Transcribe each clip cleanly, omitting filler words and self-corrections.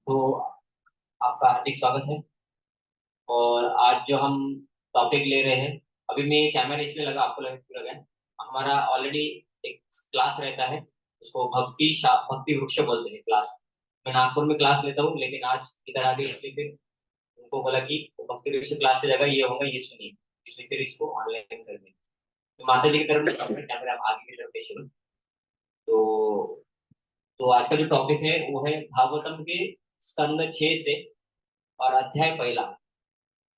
तो आपका हार्दिक स्वागत है। और आज जो हम टॉपिक ले रहे हैं, अभी मैं कैमरा इसलिए लगा, आपको लगा है, हमारा ऑलरेडी एक क्लास रहता है, उसको भक्ति वृक्ष बोलते हैं क्लास। मैं नागपुर में क्लास लेता हूँ, लेकिन आज इधर आ गई, इसलिए फिर उनको बोला कि भक्ति वृक्ष क्लास से जगह ये होगा, ये सुनिए, इसलिए फिर इसको ऑनलाइन कर दें। तो माता जी की तरफ कैमरा आगे की तरफ देखिए। तो आज का जो टॉपिक है वो है भागवतम के स्कंद 6 से और अध्याय पहला,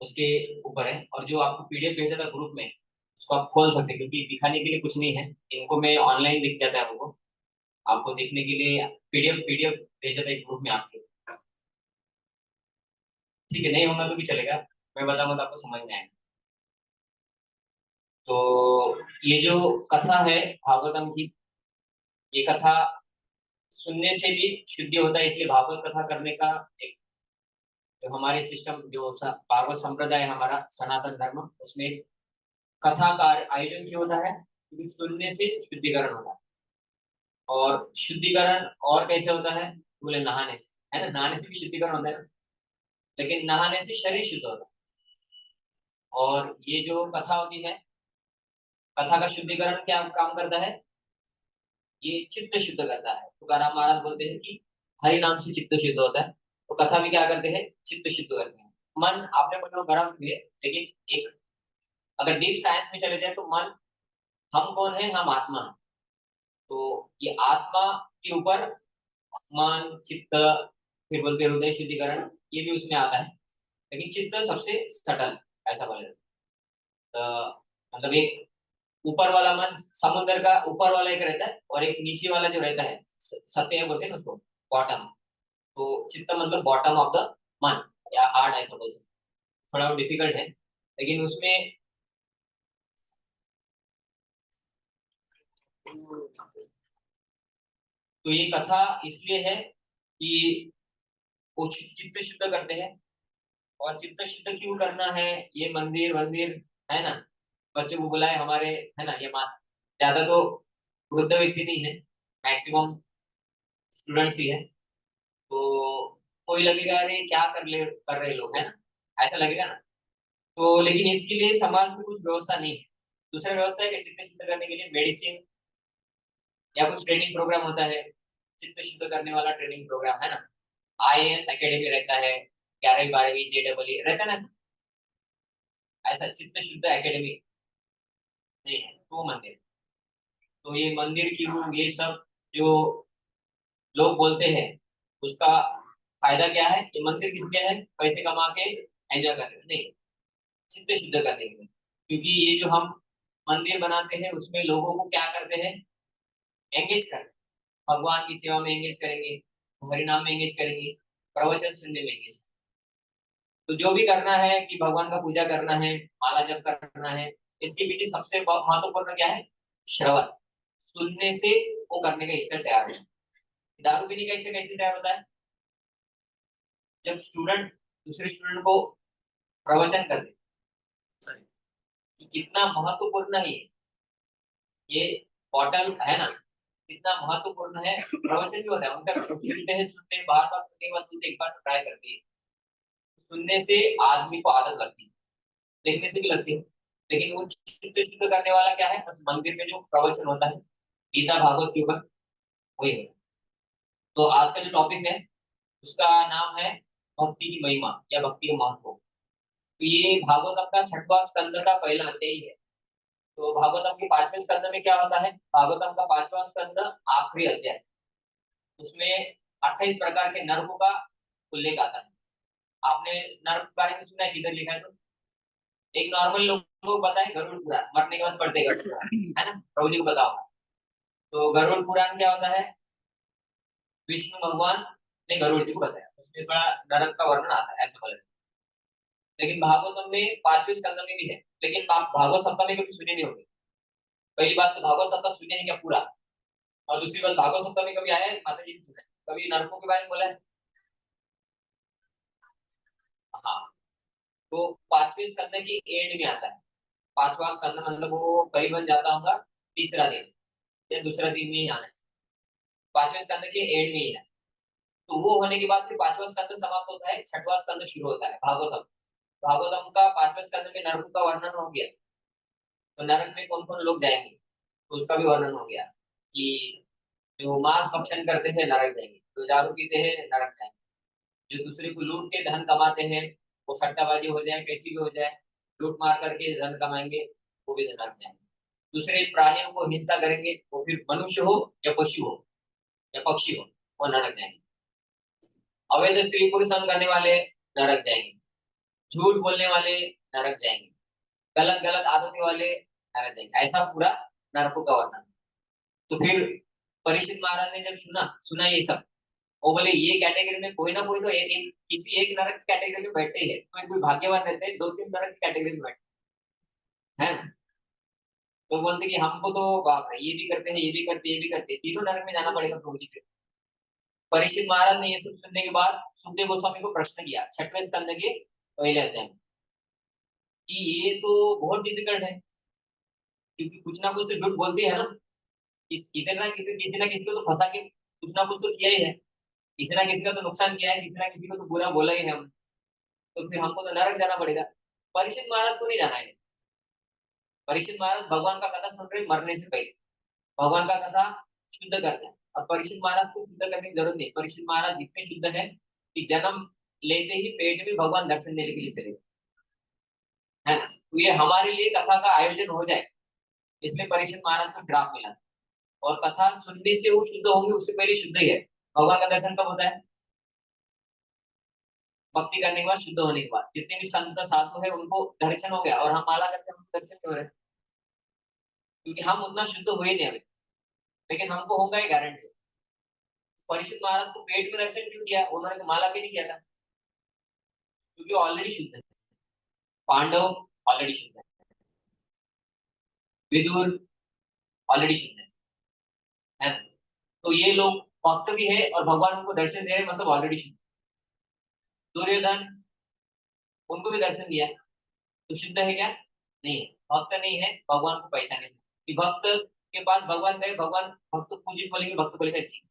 उसके ऊपर है। और जो आपको पीडीएफ भेजा था ग्रुप में, उसको आप खोल सकते हैं, क्योंकि दिखाने के लिए कुछ नहीं है, इनको मैं ऑनलाइन दिख जाता है हमको, आपको देखने के लिए पीडीएफ पीडीएफ भेजा था एक ग्रुप में आपके। ठीक है, नहीं होगा तो भी चलेगा, मैं बताऊंगा तो आपको समझ में आएगा। तो ये जो कथा है भागवतम की, ये कथा सुनने से भी शुद्धि होता है, इसलिए भागवत कथा करने का एक जो हमारे सिस्टम, जो भागवत संप्रदाय है हमारा सनातन धर्म, उसमें कथा का आयोजन क्यों होता है, क्योंकि सुनने से शुद्धिकरण होता है। और शुद्धिकरण और कैसे होता है, बोले नहाने से, है ना, नहाने से भी शुद्धिकरण होता है, लेकिन नहाने से शरीर शुद्ध होता है। और ये जो कथा होती है, कथा का शुद्धिकरण क्या काम करता है, ये चित्त शुद्ध करता है। तुकाराम महाराज बोलते हैं कि हरि नाम से चित्त शुद्ध होता है, तो कथा भी क्या करते हैं, चित्त शुद्ध करते हैं। मन आपने बोलो गर्म हुए, लेकिन एक अगर डीप साइंस में चले जाए तो मन, हम कौन है, हम आत्मा है। तो ये आत्मा के ऊपर मन चित्त, फिर बोलते हैं हृदय शुद्धिकरण, ये भी उसमें आता है, लेकिन चित्त सबसे सटल, ऐसा बोले तो। मतलब एक ऊपर वाला मन, समुद्र का ऊपर वाला एक रहता है, और एक नीचे वाला जो रहता है, सत्य बोलते हैं ना उसको, बॉटम। तो चित्त मतलब बॉटम ऑफ द मन, या हार्ट, ऐसा बोल सकते। थोड़ा डिफिकल्ट है, लेकिन उसमें तो ये कथा इसलिए है कि वो चित्त शुद्ध करते हैं। और चित्त शुद्ध क्यों करना है, ये मंदिर वंदिर, है ना, बच्चों को बुलाए हमारे, है ना, ये ज्यादा तो वृद्ध व्यक्ति नहीं है, मैक्सिमम स्टूडेंट्स ही है। तो कोई लगेगा अरे क्या कर रहे लोग, है ना, ऐसा लगेगा ना। तो लेकिन इसके लिए समाज में कुछ व्यवस्था नहीं है। दूसरा व्यवस्था है कि चित्त शुद्ध करने के लिए मेडिसिन या कुछ ट्रेनिंग प्रोग्राम होता है, चित्त शुद्ध करने वाला ट्रेनिंग प्रोग्राम, है ना। आईएएस एकेडमी रहता है, 11वीं 12वीं जेडबल रहता है ना, ऐसा चित्त शुद्ध एकेडमी नहीं है। तो मंदिर, तो ये मंदिर क्यों, ये सब जो लोग बोलते हैं, उसका फायदा क्या है, ये मंदिर किस लिए है, पैसे कमा के एंजॉय करने नहीं, चित्त शुद्ध करने के लिए। क्योंकि ये जो हम मंदिर बनाते हैं, उसमें लोगों को क्या करते हैं, एंगेज करते हैं, भगवान की सेवा में एंगेज करेंगे, हरिनाम में एंगेज करेंगे, प्रवचन सुनने में एंगेज। तो जो भी करना है कि भगवान का पूजा करना है, माला जप करना है, इसके पीछे सबसे महत्वपूर्ण क्या है, श्रवण। सुनने से वो करने का इच्छा तैयार है। दारू पीने का इच्छा कैसे तैयार होता है, जब स्टूडेंट दूसरे स्टूडेंट को प्रवचन कर दे, कि कितना महत्वपूर्ण है ये बॉटल, है ना, कितना महत्वपूर्ण है। प्रवचन भी होता है उनका, सुनते हैं बार बार, सुनने के बाद सुनते एक बार ट्राई करते हैं। सुनने से आदमी को आदत लगती है, देखने से भी लगती है, लेकिन वो चित्त शुद्ध करने वाला क्या है, बस मंदिर में जो प्रवचन होता है गीता भागवत के ऊपर, वही है। तो आज का जो टॉपिक है, उसका नाम है भक्ति की महिमा या भक्ति का महत्व। तो ये भागवतम का छठवां स्कंद का पहला अध्याय है। तो भागवतम के 5वें स्कंद में क्या होता है, भागवतम का 5वां स्कंद आखिरी अध्याय, उसमें 28 प्रकार के नर्कों का उल्लेख आता है। आपने नर्क के बारे में सुना है, किधर लिखा है तो? एक नॉर्मल लोग को पता है, गरुड़ पुराण मरने के बाद पढ़ते हैं, गरुड़ पुराण, है ना, प्रभु जी को पता होगा। तो गरुड़ पुराण क्या होता है, विष्णु भगवान ने गरुड़ जी को बताया, उसमें थोड़ा नरक का वर्णन आता है, ऐसा बोले। लेकिन भागवतम में 5वें स्कंद में भी है, लेकिन आप भागवत सप्ताह में कभी सुने नहीं होंगे। पहली बात तो भागवत सप्ताह सुने हैं क्या पूरा, और दूसरी बात भागवत सप्ताह में कभी आया है, माता जी ने सुना है कभी नरकों के बारे में बोला है? हाँ। तो 5वें स्कंद की एंड में आता है। 5वां स्कंद मतलब वो करीबन जाता होगा तीसरा दिन या दूसरा दिन में ही आना है, 5वें स्कंद के एंड में ही है। तो वो होने के बाद फिर पांचवा स्कंद समाप्त होता है, छठवां स्कंद शुरू होता है भागवतम। भागवतम का पांचवें स्कंद में नरक का वर्णन हो गया, तो नरक में कौन कौन लोग जाएंगे तो उसका भी वर्णन हो गया कि जो मांस भक्षण करते हैं नरक जाएंगे, जो दारू पीते हैं नरक जाएंगे, जो दूसरे को लूट के धन कमाते हैं, वो सट्टाबाजी हो जाए कैसी भी हो जाए, लूट मार करके धन कमाएंगे, वो भी नरक जाएंगे। दूसरे प्राणियों को हिंसा करेंगे, वो फिर मनुष्य हो या पशु हो या पक्षी हो, वो नरक जाएंगे। अवैध स्त्री पुरुष संग करने वाले नरक जाएंगे, झूठ बोलने वाले नरक जाएंगे, गलत गलत आदतों वाले नरक जाएंगे। ऐसा पूरा नरकों का वर्णन। तो फिर परीक्षित महाराज ने जब सुना सुना ये सब, वो बोले ये कैटेगरी में कोई ना कोई तो किसी एक नरक की कैटेगरी में बैठे ही है, कोई कोई भाग्यवान रहते हैं दो तीन नरक की कैटेगरी में बैठे है ना। तो बोलते कि हमको तो बाप रे, ये भी करते हैं ये भी करते हैं ये भी करते हैं, तीनों नरक में जाना पड़ेगा प्रभु जी। परीक्षित महाराज ने ये सब सुनने के बाद सुखदेव गोस्वामी को प्रश्न किया छठवें स्कंद के पहले अध्याय में कि ये तो बहुत डिफिकल्ट है, क्योंकि कुछ ना कुछ तो झूठ बोलती है ना, इधर ना किसी ना किसी को तो फंसा के कुछ ना कुछ तो किया ही है, किसी ना किसी का तो नुकसान किया है, किसी ना किसी को तो बुरा बोला ही है हम, तो फिर हमको तो नरक जाना पड़ेगा। परीक्षित महाराज को नहीं जाना है। परीक्षित महाराज भगवान का कथा सुन रहे मरने से पहले, भगवान का कथा शुद्ध करते हैं। और परीक्षित महाराज को शुद्ध करने की जरूरत नहीं, परीक्षित महाराज इतने शुद्ध है कि जन्म लेते ही पेट में भगवान दर्शन देने के लिए चले, है ना। तो ये हमारे लिए कथा का आयोजन हो जाए, इसलिए परीक्षित महाराज को ड्राफ मिला। और कथा सुनने से वो शुद्ध होंगे, उससे पहले शुद्ध ही है। भगवान का दर्शन कब होता है? भक्ति करने के बाद, शुद्ध होने के बाद। जितने भी संत साधु है उनको दर्शन हो गया, और हम माला करते हैं उनको दर्शन क्यों हो रहे हैं? क्योंकि हम उतना शुद्ध हुए नहीं अभी, लेकिन हमको होगा ये गारंटी। परीक्षित महाराज को पेट में दर्शन क्यों किया? उन्होंने तो माला भी नहीं किया था, क्योंकि ऑलरेडी शुद्ध है। पांडव ऑलरेडी शुद्ध है, विदुर ऑलरेडी शुद्ध है ना? तो ये लोग भक्त भी है और भगवान उनको दर्शन दे रहे हैं, मतलब ऑलरेडी शुद्ध। दुर्योधन, उनको भी दर्शन दिया, तो शुद्ध है क्या? नहीं है, भक्त नहीं है, भगवान को पहचाने से। कि भक्त के पास भगवान गए, भगवान भक्त को पूजित बोलेंगे, भक्त बोलेगा ठीक,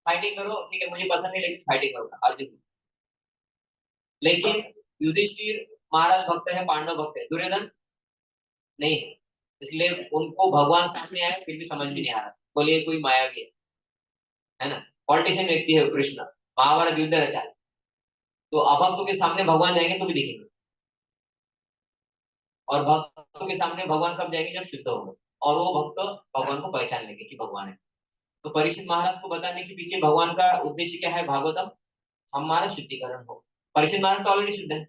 फाइटिंग करो ठीक है, मुझे पसंद नहीं लेकिन फाइटिंग करूंगा अर्जुन। लेकिन युधिष्ठिर महाराज भक्त है, पांडव भक्त है, दुर्योधन नहीं है। इसलिए उनको भगवान सामने आए फिर भी समझ में नहीं आ रहा, बोलिए कोई माया भी है ना। पॉलिटिशियन व्यक्ति है कृष्ण, महाभारत युद्ध रचा है, तो अभक्तों के सामने भगवान जाएंगे तो भी दिखेंगे, और भक्तों के सामने भगवान कब जाएंगे? जब शुद्ध होंगे, और वो भक्त भगवान को पहचान लेंगे कि भगवान है। तो परीक्षित महाराज को बताने के पीछे भगवान का उद्देश्य क्या है? भागवतम हमारा शुद्धिकरण हो। परीक्षित महाराज तो ऑलरेडी शुद्ध है,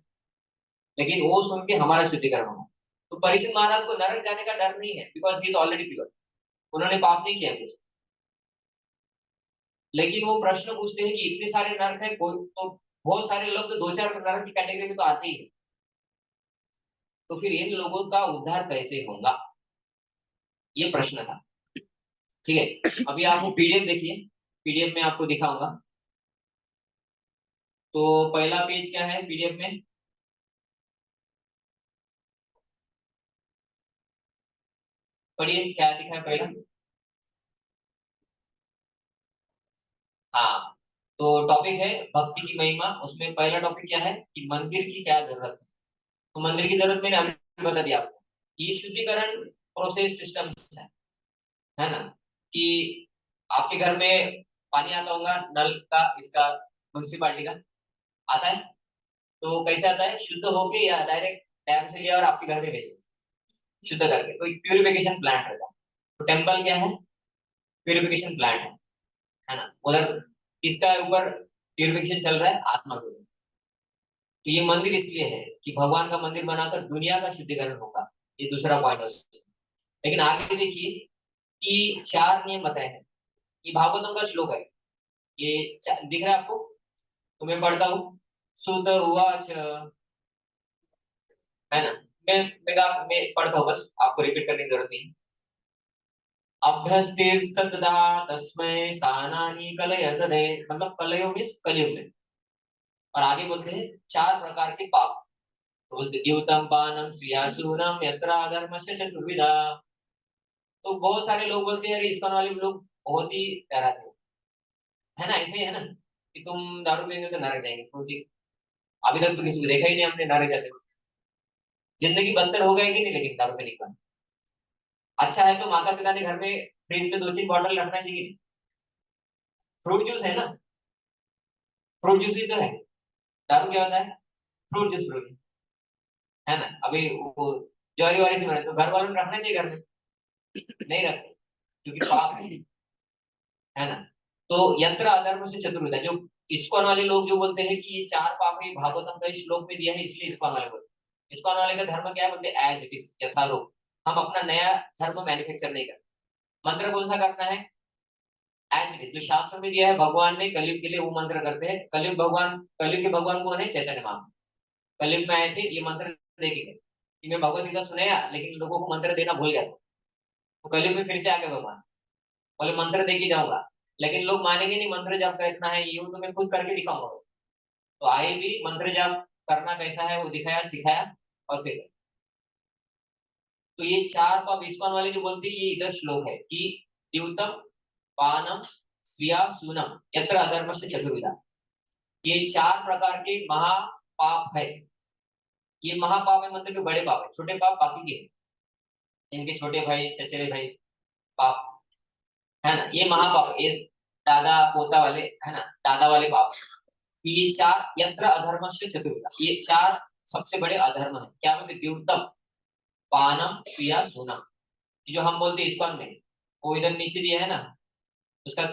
लेकिन वो सुन के हमारा शुद्धिकरण हो। तो परीक्षित महाराज को नरक जाने का डर नहीं है, because he is already pure, उन्होंने पाप नहीं किया कुछ। लेकिन वो प्रश्न पूछते हैं कि इतने सारे नरक है, कोई तो बहुत सारे लोग तो दो चार नरक की कैटेगरी में तो आते ही है, तो फिर इन लोगों का उद्धार कैसे होगा? ये प्रश्न था। ठीक है, अभी आप वो पीडीएफ देखिए, पीडीएफ में आपको दिखाऊंगा। तो पहला पेज क्या है पीडीएफ में? पढ़िए क्या दिखा है पहला। हाँ, तो टॉपिक है भक्ति की महिमा। उसमें पहला टॉपिक क्या है कि मंदिर की क्या जरूरत है। तो मंदिर की जरूरत मैंने अभी बता दिया आपको। ये शुद्धिकरण प्रोसेस सिस्टम है ना, कि आपके घर में पानी आता होगा नल का, इसका म्यूनसिपालिटी का आता है, तो कैसे आता है? शुद्ध होके या डायरेक्ट डैम से लिया और आपके घर में भेजे शुद्ध करके, तो एक प्यूरिफिकेशन प्लांट रहता है। तो टेम्पल क्या है? प्यूरिफिकेशन प्लांट है ना। उधर किसका ऊपर प्यूरिफिकेशन चल रहा है? आत्मा के ऊपर। तो ये मंदिर इसलिए है कि भगवान का मंदिर बनाकर दुनिया का शुद्धिकरण होगा, ये दूसरा पॉइंट है। लेकिन आगे देखिए कि चार नियम बताए हैं, ये भागवतम का श्लोक है, ये दिख रहा है आपको? तो मैं पढ़ता हूँ। सुंदर उवाच, है ना। मैं पढ़ता हूँ, बस आपको रिपीट करने की जरूरत नहीं। अभ्यस्तेस्तदा तस्मै स्थानानि कलयत दे, मतलब कलयो मीन्स कलयुग में। और आगे बोलते हैं चार प्रकार के पाप, तो बोलते द्यूतम पानम स्त्रियासूनम यत्र अधर्मस्य चतुर्विधा। तो बहुत सारे लोग बोलते हैं अरे इस्कॉन वाले लोग बहुत ही डराते हैं, है ना, ऐसे ही है ना, कि तुम दारू पियेंगे तो नरक जाएंगे, तो ठीक। अभी तक तो किसी को देखा ही नहीं हमने नरक जाते हुए। जिंदगी बदतर हो गई कि नहीं, लेकिन दारू पीने के बाद। अच्छा है तो माता पिता ने घर में फ्रिज में 2-3 बॉटल रखना चाहिए। फ्रूट जूस है ना, फ्रूट जूस ही तो है। दारू क्या होता है? फ्रूट जूस, फ्रूट जूस, है ना। अभी वो ज्वारी वारी से बने तो घर वालों ने रखना चाहिए घर में, नहीं रखते क्योंकि पाप है ना। तो यंत्र अधर्म से चतुर्विधा, जो इस्कॉन वाले लोग जो बोलते हैं कि ये 4 पाप है, भागवतम का श्लोक में दिया है, इसलिए इस्कॉन वाले बोलते हैं। इस्कॉन वाले का धर्म क्या है, बोलते एज इट इज, यथारूप। हम अपना नया धर्म मैन्युफैक्चर नहीं करते। मंत्र कौन सा करना है? एज इट इज, जो शास्त्र में दिया है भगवान ने कलयुग के लिए, वो मंत्र करते हैं। कलयुग भगवान, कलयुग के भगवान कौन है? चैतन्य महाप्रभु। कलयुग में आए थे, ये मंत्र दे के गए कि मैं भगवत गीता सुनाया लेकिन लोगों को मंत्र देना भूल गया था। तो कलयुग में फिर से आ गए भगवान, बोले मंत्र दे के जाऊंगा। लेकिन लोग मानेंगे नहीं, मंत्र जाप का इतना है, यूं तो मैं खुद करके दिखाऊंगा। तो आए भी मंत्र जाप करना कैसा है वो दिखाया, सिखाया, और फिर तो ये 4 पाप इस्कॉन वाले जो बोलते हैं, ये इधर श्लोक है कि द्यूतम, पानम, स्त्रिया सूनम, यत्र अधर्म से चतुर्विधा। ये 4 प्रकार के महापाप है। ये महापाप है मतलब कि बड़े पाप है, छोटे पाप बाकी के हैं। इनके छोटे भाई, चचेरे भाई पाप, है ना, ये महापाप, ये दादा पोता वाले, है ना, दादा वाले पाप। ये 4 यंत्र अधर्म से चतुर्विधा, ये 4 सबसे बड़े अधर्म है। क्या बोलते? द्यूतम, पानम, क्रिया, सोनम। जो हम बोलते हैं इस्कॉन में, वो इधर नीचे दिया है ना, उसका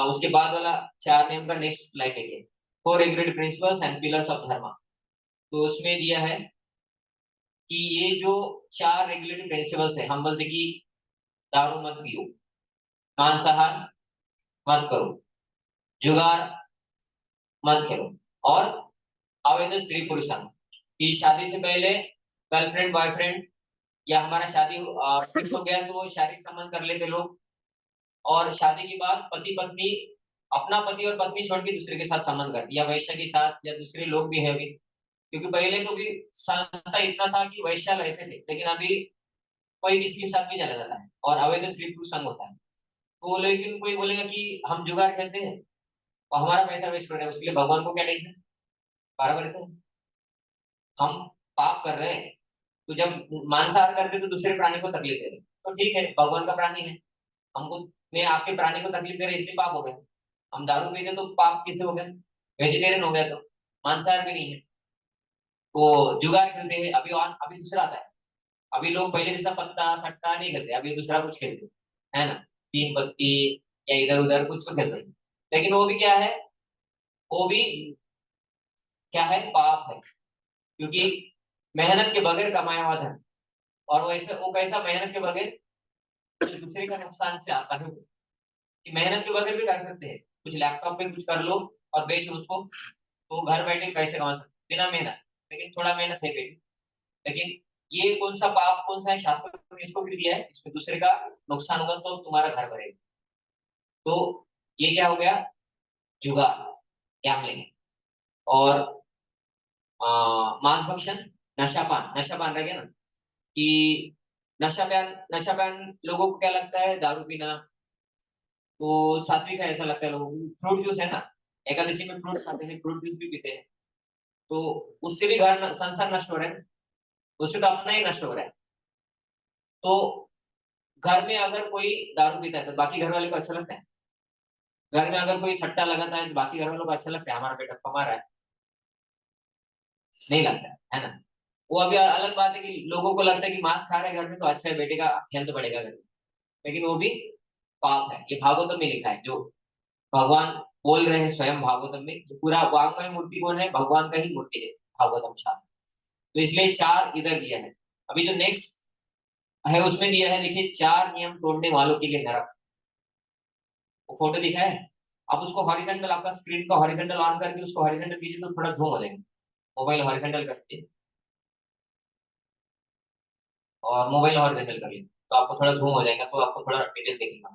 उसके बाद वाला 4 नियम का नेक्स्ट स्लाइड है, 4 प्रिंसिपल्स एंड पिलर्स ऑफ धर्म। तो उसमें दिया है कि ये जो 4 रेगुलेटिव प्रिंसिपल्स है, हम बोलते कि दारू मत पियो, मांसाहार मत करो, जुगार मत करो, और अवैध स्त्री पुरुष संग, कि शादी से पहले गर्लफ्रेंड बॉयफ्रेंड, या हमारा शादी फिक्स हो गया तो शारीरिक संबंध कर लेते लोग, और शादी के बाद पति पत्नी, अपना पति और पत्नी छोड़ के दूसरे के साथ संबंध करते, या वैश्य के साथ, या दूसरे लोग भी है अभी। क्योंकि पहले तो भी संस्था इतना था कि वैश्य रहते थे, लेकिन अभी कोई किसी के साथ भी चला जाता है, और अवैध स्त्री पुरुष संग होता है। तो लेकिन कोई बोलेगा कि हम जुगाड़ खेलते हैं और हमारा पैसा वेस्ट हो रहा है, उसके लिए भगवान को क्या टेंशन? बराबर है। हम पाप कर रहे हैं, तो जब मांसाहार करते तो दूसरे प्राणी को तकलीफ दे रहे, तो ठीक है, भगवान का प्राणी है, हमको, मैं आपके प्राणी को तकलीफ दे रहे इसलिए पाप हो गए। हम दारू पीते तो पाप किसे हो गए? वेजिटेरियन हो गया तो, मांसाहार भी नहीं है। तो जुगाड़ खेलते हैं अभी, और अभी दूसरा आता है। अभी लोग पहले जैसा पत्ता सट्टा नहीं खेलते, अभी दूसरा कुछ खेलते हैं, है ना, 3 पत्ती, या इधर उधर कुछ तो खेलते हैं। लेकिन वो भी क्या है, वो भी क्या है, पाप है। क्योंकि मेहनत के बगैर कमाया हुआ धन, और वैसे वो कैसा मेहनत के बगैर, दूसरे का नुकसान से आता है। कि मेहनत के बगैर भी कर सकते हैं, कुछ लैपटॉप पे कुछ कर लो और बेच उसको, तो घर बैठे पैसे कमा सकते बिना मेहनत। लेकिन थोड़ा मेहनत है फिर। लेकिन ये कौन सा पाप, कौन सा है, शास्त्र ने इसको भी दिया है, इसमें दूसरे का नुकसान होगा तो तुम्हारा घर भरेगा। तो ये क्या हो गया? जुगार, गैम्बलिंग, और मांस भक्षण, नशापान, नशापान रह गया ना, कि नशापान, नशापान लोगों को क्या लगता है, दारू पीना तो सात्विक है ऐसा लगता है लोगों को। फ्रूट जूस है ना, एकादशी में फ्रूट खाते हैं, फ्रूट जूस भी पीते हैं, तो उससे भी संसार नष्ट हो रहा है, उससे तो अपना ही नष्ट हो रहा है। तो घर में अगर कोई दारू पीता है तो बाकी घर वाले को अच्छा लगता है? घर में अगर कोई सट्टा लगाता है तो बाकी घर वालों को अच्छा लगता है, हमारा बेटा कमा रहा है? नहीं लगता है ना। वो अभी अलग बात है कि लोगों को लगता है कि मांस खा रहे हैं घर में तो अच्छा है, बेटे का हेल्थ बढ़ेगा घर में, लेकिन वो भी पाप है। ये भागवतम में लिखा है, जो भगवान बोल रहे हैं स्वयं भागवतम में, जो पूरा वांग्मय मूर्ति कौन है, भगवान का ही मूर्ति है भागवतम शास्त्र। तो इसलिए 4 इधर दिया है। अभी जो नेक्स्ट है उसमें दिया है, देखिए, 4 नियम तोड़ने वालों के लिए नरक। वो फोटो दिखा है, आप उसको हॉरिजॉन्टल, आपका स्क्रीन का हॉरिजॉन्टल ऑन करके उसको हॉरिजॉन्टल कीजिए तो थोड़ा धूम हो जाएगा। मोबाइल हॉरिजॉन्टल करके, और मोबाइल हॉरिजॉन्टल करिए तो आपको थोड़ा धूम हो जाएगा, तो आपको थोड़ा डिटेल दिखेगा।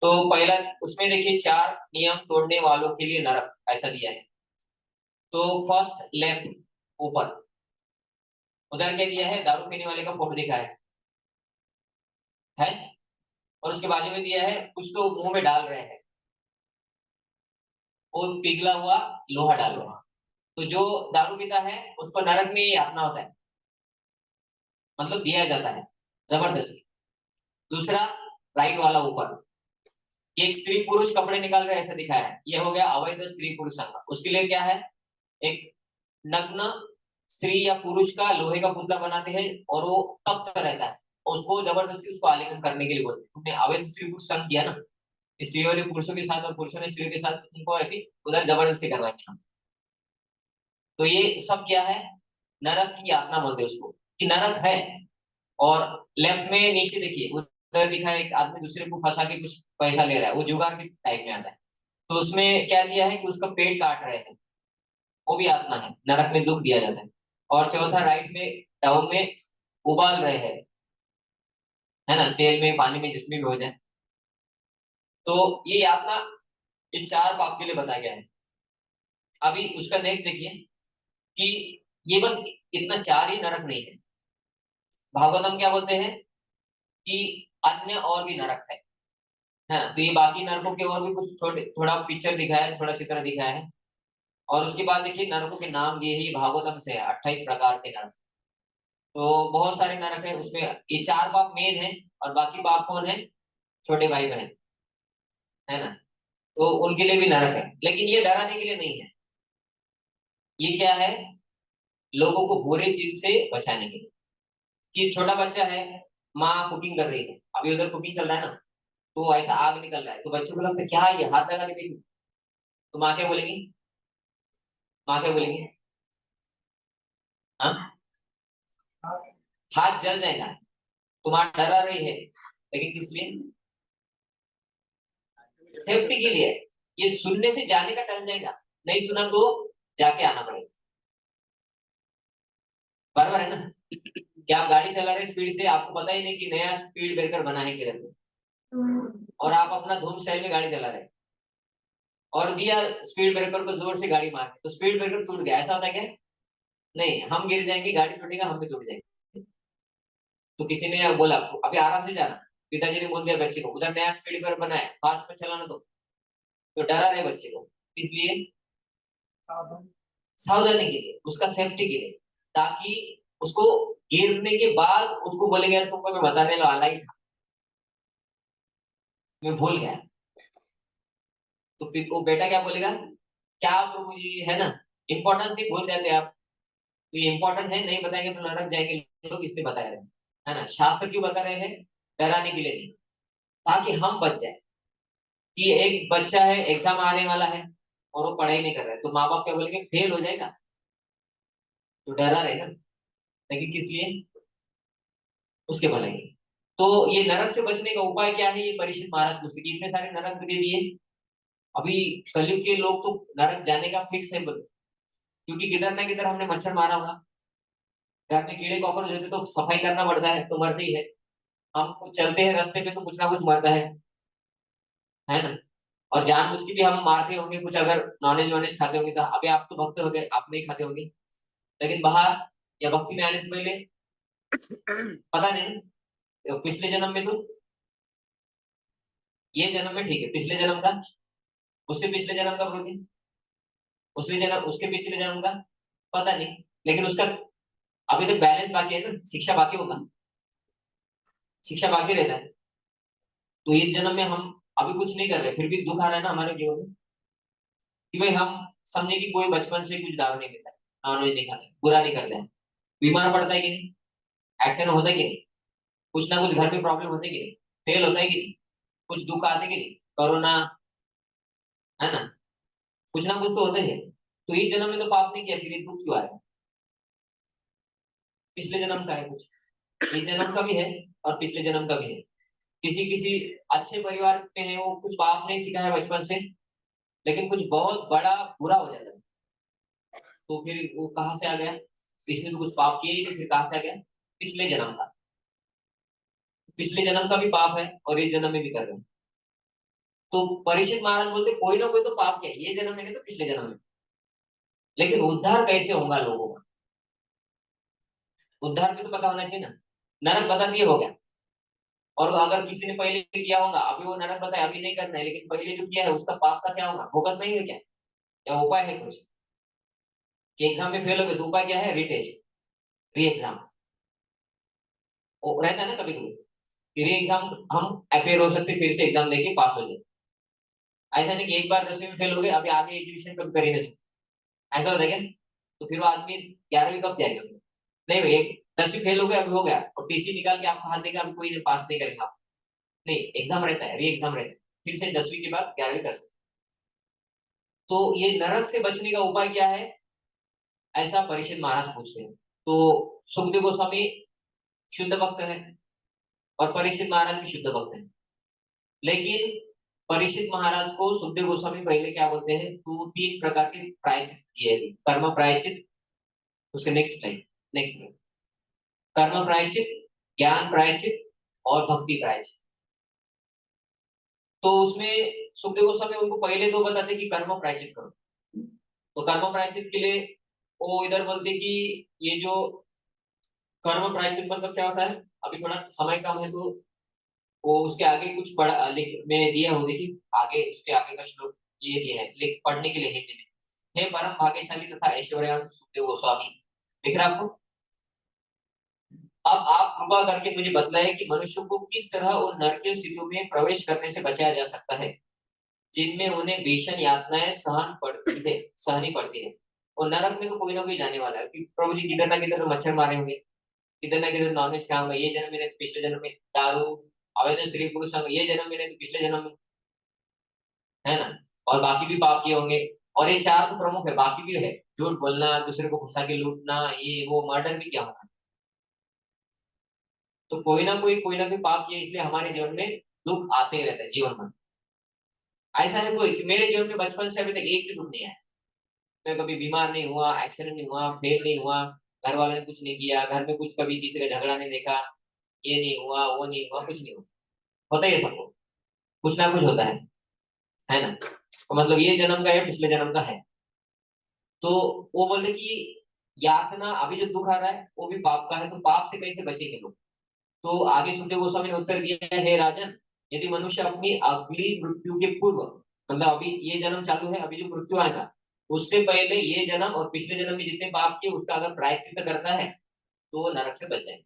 तो पहला उसमें देखिए, 4 नियम तोड़ने वालों के लिए नरक ऐसा दिया है। तो फर्स्ट लेफ्ट ऊपर, उधर क्या दिया है, दारू पीने वाले का फोटो दिखा है, और उसके बाजू में दिया है कुछ तो मुंह में डाल रहे हैं, वो पिघला हुआ लोहा डालो। तो जो दारू पीता है उसको नरक में ही यातना होता है, मतलब दिया जाता है जबरदस्ती। दूसरा, राइट वाला ऊपर, ये एक स्त्री पुरुष कपड़े निकाल रहे ऐसा दिखाया है, ये हो गया अवैध स्त्री पुरुष संग। उसके लिए क्या है, एक नग्न स्त्री या पुरुष का लोहे का पुतला बनाते हैं और वो तप्त रहता है, उसको जबरदस्ती उसको आलिंगन करने के लिए बोलते हैं। तुमने अवैध स्त्री पुरुष संग किया ना, स्त्रियों ने पुरुषों के साथ और पुरुषों ने स्त्रियों के साथ, उनको ऐसी उधर जबरदस्ती करवाएंगे हम। तो ये सब क्या है, नरक की यातना बोलते हैं उसको, कि नरक है। और लेफ्ट में नीचे देखिए, उधर दिखा है एक आदमी दूसरे को फंसा के कुछ पैसा ले रहा है, वो जुगाड़ के टाइप में आता है। तो उसमें क्या दिया है कि उसका पेट काट रहे हैं, वो भी आत्मा है, नरक में दुख दिया जाता है। और चौथा, राइट में डाउन में उबाल रहे हैं, है ना, तेल में पानी में जिसमें भी हो जाए। तो ये यातना, ये चार पाप के लिए बताया गया है। अभी उसका नेक्स्ट देखिए कि ये बस इतना चार ही नरक नहीं है, भागवतम क्या बोलते हैं कि अन्य और भी नरक है ना। तो ये बाकी नरकों के और भी कुछ छोटे थोड़ा पिक्चर दिखाया है, थोड़ा चित्र दिखाया है। और उसके बाद देखिए नरकों के नाम ये ही भागवतम से है, 28 प्रकार के नरक। तो बहुत सारे नरक है उसमें, ये चार बाप मेन है, और बाकी बाप कौन है, छोटे भाई बहन, है ना। तो उनके लिए भी नरक है, लेकिन ये डराने के लिए नहीं है, ये क्या है, लोगों को बुरे चीज से बचाने के लिए। कि छोटा बच्चा है, माँ कुकिंग कर रही है, अभी उधर कुकिंग चल रहा है ना, तो ऐसा आग निकल रहा है, तो बच्चों को लगता है क्या है ये, हाथ लगा के देखो। तो माँ क्या बोलेगी, माँ क्या बोलेंगे, हाँ, हाथ जल जाएगा। तो माँ डरा रही है, लेकिन किस लिए, सेफ्टी के लिए। ये सुनने से जाने का टल जाएगा, नहीं सुना तो जाके आना पड़ेगा, बराबर है ना। क्या आप गाड़ी चला रहे स्पीड से, आपको पता ही नहीं कि नया स्पीड ब्रेकर बना है किधर पे, और आप अपना धूम स्टाइल में गाड़ी चला रहे हैं, और दिया स्पीड ब्रेकर को जोर से गाड़ी मार के, तो स्पीड ब्रेकर टूट गया, ऐसा होता है क्या, नहीं, हम गिर जाएंगे, गाड़ी टूटेगा, हम भी टूट जाएंगे। तो किसी ने बोला अभी आराम से जाना, पिताजी ने बोल दिया बच्चे को उधर नया स्पीड ब्रेकर बना है, फास्ट में चलाना, तो डरा रहे बच्चे को, इसलिए सावधानी के लिए, उसका सेफ्टी के लिए, ताकि उसको गिरने के बाद उसको बोलेंगे यार तुमको मैं बताने वाला ही था, मैं भूल गया। तो फिर वो बेटा क्या बोलेगा, क्या प्रभु जी, है ना, इंपॉर्टेंस ही भूल जाते हैं आप। तो ये इंपॉर्टेंट है, नहीं बताएंगे तो नरक जाएंगे लोग, इसलिए बता रहे हैं, है ना। शास्त्र क्यों बता रहे हैं, डराने के लिए नहीं, ताकि हम बच जाए। कि एक बच्चा है, एग्जाम आने वाला है और वो पढ़ाई नहीं कर रहा है, तो माँ बाप क्या बोलेंगे, फेल हो जाएगा, तो डरा रहेगा, लेकिन किस लिए, उसके भले ही। तो ये नरक से बचने का उपाय क्या है, ये परीक्षित महाराज पूछते कि इतने सारे नरक दे दिए, अभी कलयुग के लोग तो नरक जाने का फिक्स है, क्योंकि किधर ना किधर हमने मच्छर मारा होगा, घर में कीड़े कॉकरोच होते तो सफाई करना पड़ता है, तो मरते ही है। हम कुछ चलते हैं रास्ते पे तो कुछ ना कुछ मरता है ना। और जानबूझ के भी हम मारते होंगे कुछ, अगर नॉलेज वॉलेज खाते होंगे तो। अभी आप तो भक्त हो गए, आप नहीं खाते होंगे, लेकिन बाहर या भक्ति में आने से पहले पता नहीं, तो पिछले जन्म में तो, ये जन्म में ठीक है, पिछले जन्म का, उससे पिछले जन्म का प्रोटीन, उसके जन्म, उसके पिछले जन्म का पता नहीं, लेकिन उसका अभी तक बैलेंस बाकी है ना, शिक्षा बाकी होगा, शिक्षा बाकी रहता है। तो इस जन्म में हम अभी कुछ नहीं कर रहे, फिर भी दुख आ रहा है ना हमारे जीवन में, कि भाई हम समझे कि कोई बचपन से कुछ दारू नहीं पीता है, नॉनवेज नहीं खाता है, बुरा नहीं करता है, बीमार पड़ता है कि नहीं, एक्सीडेंट होता है कि नहीं, कुछ ना कुछ घर में प्रॉब्लम होती है कि नहीं, फेल होता है कि नहीं, कुछ दुख आते कि नहीं, कोरोना, है ना, कुछ ना कुछ तो होता ही है। तो इस जन्म में तो पाप नहीं किया, फिर ये दुख क्यों आ रहा है, पिछले जन्म का है कुछ, इस जन्म का भी है और पिछले जन्म का भी है। किसी किसी अच्छे परिवार में है, वो कुछ पाप नहीं सीखा है बचपन से, लेकिन कुछ बहुत बड़ा बुरा हो जाता है, तो फिर वो कहाँ से आ गया, इसने तो कुछ पाप किया ही नहीं, फिर कहाँ से आ गया, पिछले जन्म का, पिछले जन्म का भी पाप है और इस जन्म में भी कर रहे हैं। तो परीक्षित महाराज बोलते कोई ना कोई तो पाप किया, ये जन्म में नहीं तो पिछले जन्म में, लेकिन उद्धार कैसे होगा लोगों का, उद्धार भी तो पता होना चाहिए ना। नरक बता दिए हो गया, और अगर किसी ने पहले किया होगा, अभी वो नरक बताया अभी नहीं करना है, लेकिन पहले जो किया है उसका पाप का क्या होगा, भुगत नहीं है क्या, या उपाय है कुछ कि एग्जाम में फेल हो गए तो उपाय क्या है? रीटेस्ट, री एग्जाम। वो रहता है ना कभी कभी, री एग्जाम हम अपेयर हो सकते, फिर से एग्जाम देके पास हो जाए। ऐसा नहीं कि एक बार 10वीं में फेल हो गए अभी आगे एजुकेशन कभी कर ही नहीं सकते, ऐसा होता है क्या? तो फिर वो आदमी 11वीं कब जाएगा फिर? नहीं भाई, 10वीं फेल हो गया अभी हो गया, और टीसी निकाल के आपको हाथ देगा, अभी कोई नहीं पास नहीं करेगा। नहीं, एग्जाम रहता है, री एग्जाम रहता है, फिर से 10वीं के बाद 11वीं कर सकते। तो ये नरक से बचने का उपाय क्या है, ऐसा परीक्षित महाराज पूछते हैं। तो सुखदेव गोस्वामी शुद्ध भक्त है, और परीक्षित महाराज भी शुद्ध भक्त है। लेकिन परीक्षित महाराज को सुखदेव गोस्वामी पहले क्या बोलते हैं, तो 3 प्रकार के प्रायश्चित किए हैं। कर्म प्रायश्चित, उसके नेक्स्ट लाइन, नेक्स्ट लाइन, कर्म प्रायश्चित, ज्ञान प्रायश्चित और भक्ति प्रायश्चित। तो उसमें सुखदेव गोस्वामी उनको पहले तो बताते कि कर्म प्रायश्चित करो। तो कर्म प्रायश्चित के लिए वो इधर बोलते कि ये जो कर्म प्रायश्चित मतलब क्या होता है, अभी थोड़ा समय कम है तो वो उसके आगे कुछ पढ़ा लिख में दिया हो, देखिए आगे उसके आगे का श्लोक ये दिया है लिख पढ़ने के लिए हिंदी में। हे परम भाग्यशाली तथा ऐश्वर्यवंत सुखदेव गोस्वामी, दिख रहा है आपको? अब आप कृपा करके मुझे बतलाएं कि मनुष्य को किस तरह उन नरकीय स्थितियों में प्रवेश करने से बचाया जा सकता है जिनमें उन्हें भीषण यातनाएं सहनी पड़ती है। और नरक में तो कोई ना कोई जाने वाला है, क्योंकि प्रभु जी किधर ना किधर तो मच्छर मारे होंगे, किधर ना किधर नॉनवेज खाया होगा, ये जन्म में नहीं तो पिछले जन्म में, दारू, अवैध स्त्री पुरुष संग, ये जन्म में नहीं तो पिछले जन्म में, है ना? और बाकी भी पाप किए होंगे। और ये 4 तो प्रमुख है, बाकी भी है, झूठ बोलना, दूसरे को फंसा के लूटना, ये वो मर्डर भी किया होगा। तो कोई ना कोई पाप किया, इसलिए हमारे जीवन में दुख आते ही रहता है जीवन भर। ऐसा है कोई कि मेरे जीवन में बचपन से अभी तक एक भी दुख नहीं आया, मैं कभी बीमार नहीं हुआ, एक्सीडेंट नहीं हुआ, फेल नहीं हुआ, घर वालों ने कुछ नहीं किया, घर में कुछ कभी किसी का झगड़ा नहीं देखा, ये नहीं हुआ, वो नहीं हुआ, कुछ नहीं हुआ। होता ही है सबको, कुछ ना कुछ होता है ना? तो मतलब ये जन्म का है, पिछले जन्म का है। तो वो बोले कि यातना, अभी जो दुख आ रहा है वो भी पाप का है, तो पाप से कैसे बचेंगे लोग? तो आगे सुखदेव गोस्वामी ने उत्तर दिया है, हे राजन, यदि मनुष्य अपनी अगली मृत्यु के पूर्व, मतलब अभी ये जन्म चालू है, अभी जो मृत्यु आएगा उससे पहले ये जन्म और पिछले जन्म में जितने पाप किए उसका अगर प्रायश्चित करता है तो वो नरक से बच जाएगा।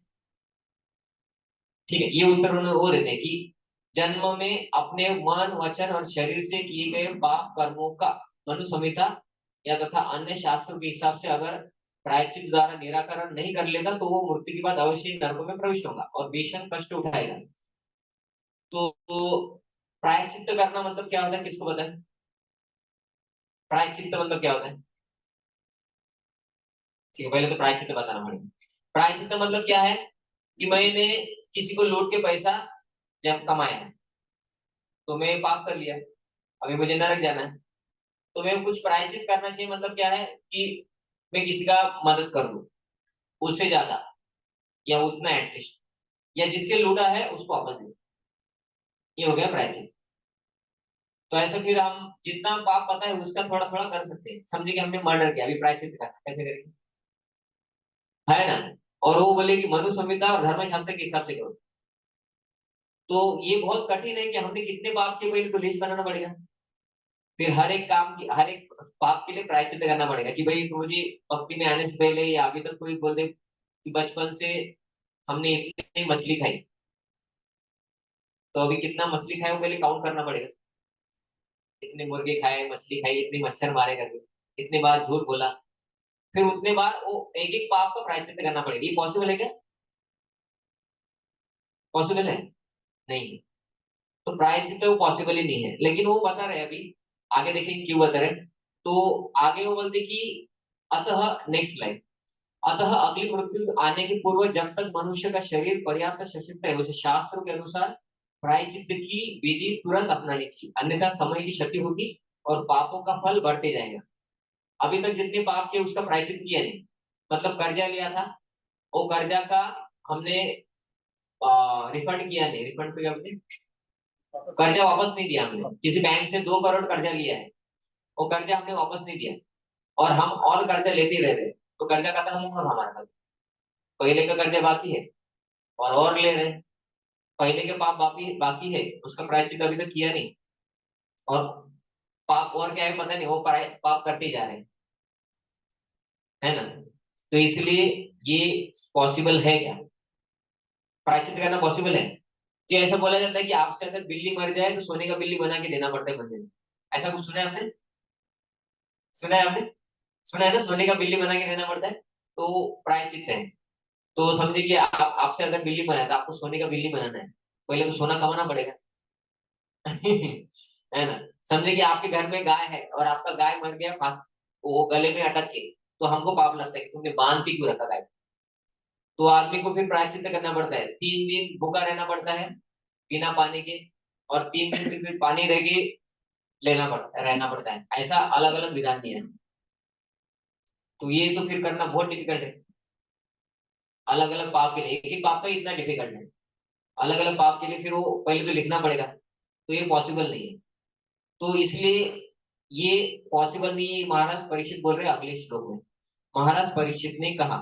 ठीक है, ये उत्तर उन्होंने वो देते हैं कि जन्म में अपने मन वचन और शरीर से किए गए पाप कर्मों का मनु संहिता या तथा अन्य शास्त्रों के हिसाब से अगर प्रायश्चित द्वारा निराकरण नहीं कर लेगा तो वो मृत्यु के बाद अवश्य ही नरकों में प्रविष्ट होगा और भीषण कष्ट उठाएगा। तो प्रायश्चित करना मतलब क्या होता है, किसको पता है? प्रायश्चित मतलब क्या होता है? ठीक है, पहले तो प्रायश्चित बताना पड़ेगा। प्रायश्चित मतलब क्या है कि मैंने किसी को लूट के पैसा जब कमाया है, तो मैं पाप कर लिया, अभी मुझे नरक जाना है, तो मैं कुछ प्रायश्चित करना चाहिए। मतलब क्या है कि मैं किसी का मदद कर दूं, उससे ज्यादा या उतना एटलीस्ट, या जिससे लूटा है उसको वापस दे, ये हो गया प्रायश्चित। तो ऐसे फिर हम जितना पाप पता है उसका थोड़ा थोड़ा कर सकते हैं। समझे कि हमने मर्डर किया, अभी प्रायश्चित करना कैसे करेंगे, है ना? और वो बोले कि मनु संहिता और धर्म शास्त्र के हिसाब से करो। तो ये बहुत कठिन है कि हमने कितने पाप किए, पहले तो लिस्ट बनाना पड़ेगा, फिर हर एक काम की, हर एक पाप के लिए प्रायश्चित करना पड़ेगा कि भाई मुझे भक्ति में आने से पहले या अभी तक कोई बोल दे कि बचपन से हमने इतनी मछली खाई, तो अभी कितना मछली खाए वो पहले काउंट करना पड़ेगा। इतने मुर्गे खाए, मछली खाई, इतनी मच्छर मारे करके, इतने बार झूठ बोला, फिर उतने बार वो एक एक पाप का प्रायश्चित करना पड़ेगा। ये पॉसिबल है क्या? पॉसिबल है? नहीं। तो प्रायश्चित वो पॉसिबल ही नहीं है, लेकिन वो बता रहे अभी, आगे देखेंगे क्यों बता रहे। तो आगे वो बोलते कि अतः, नेक्स्ट लाइन, अतः अगली मृत्यु आने के पूर्व जब तक मनुष्य का शरीर पर्याप्त सशक्त है, उसे शास्त्रों के अनुसार प्रायश्चित की विधि तुरंत अपनानी चाहिए, अन्यथा समय की क्षति होगी और पापों का फल बढ़ते जाएगा। अभी तक जितने पाप किए उसका प्रायश्चित किया नहीं, मतलब कर्जा लिया था, वो कर्जा का हमने रिफंड किया नहीं, रिफंड पे हमने कर्जा वापस नहीं दिया, हमने किसी बैंक से 2 करोड़ कर्जा लिया है, वो कर्जा हमने वापस नहीं दिया, और हम और कर्जा लेते ही रहते, तो कर्जा खत्म होगा हमारा, पहले का कर्जा बाकी है और ले रहे हैं, पहले के पाप बाकी बाकी है, उसका प्रायश्चित अभी तक किया नहीं। और पाप और क्या है पता नहीं, वो पाप करते जा रहे हैं, है ना। तो इसलिए ये पॉसिबल है क्या, प्रायश्चित करना पॉसिबल है? कि ऐसा बोला जाता है कि आपसे अगर बिल्ली मर जाए तो सोने का बिल्ली बना के देना पड़ता है मंदिर में, ऐसा कुछ सुना है आपने? सुना है आपने? सुना है ना, सोने का बिल्ली बना के देना पड़ता है, तो प्रायश्चित है। तो समझे कि आप आपसे अगर बिल्ली बनाए तो आपको सोने का बिल्ली बनाना है, पहले तो सोना कमाना पड़ेगा। है ना। समझे कि आपके घर में गाय है और आपका गाय मर गया वो गले में अटक के, तो हमको पाप लगता है कि तुमने बांध के क्यों रखा गाय। तो आदमी को फिर प्रायश्चित करना पड़ता है, 3 दिन भूखा रहना पड़ता है बिना पानी के, और 3 दिन फिर पानी रह के रहना पड़ता है, ऐसा अलग अलग विधान दिया है। तो ये तो फिर करना बहुत डिफिकल्ट है, अलग अलग पाप के लिए, एक ही पाप का इतना डिफिकल्ट है, अलग अलग पाप के लिए फिर वो पहले तो लिखना पड़ेगा, तो ये पॉसिबल नहीं है। तो इसलिए ये पॉसिबल नहीं है, महाराज परीक्षित बोल रहे हैं अगले श्लोक में। महाराज परीक्षित ने कहा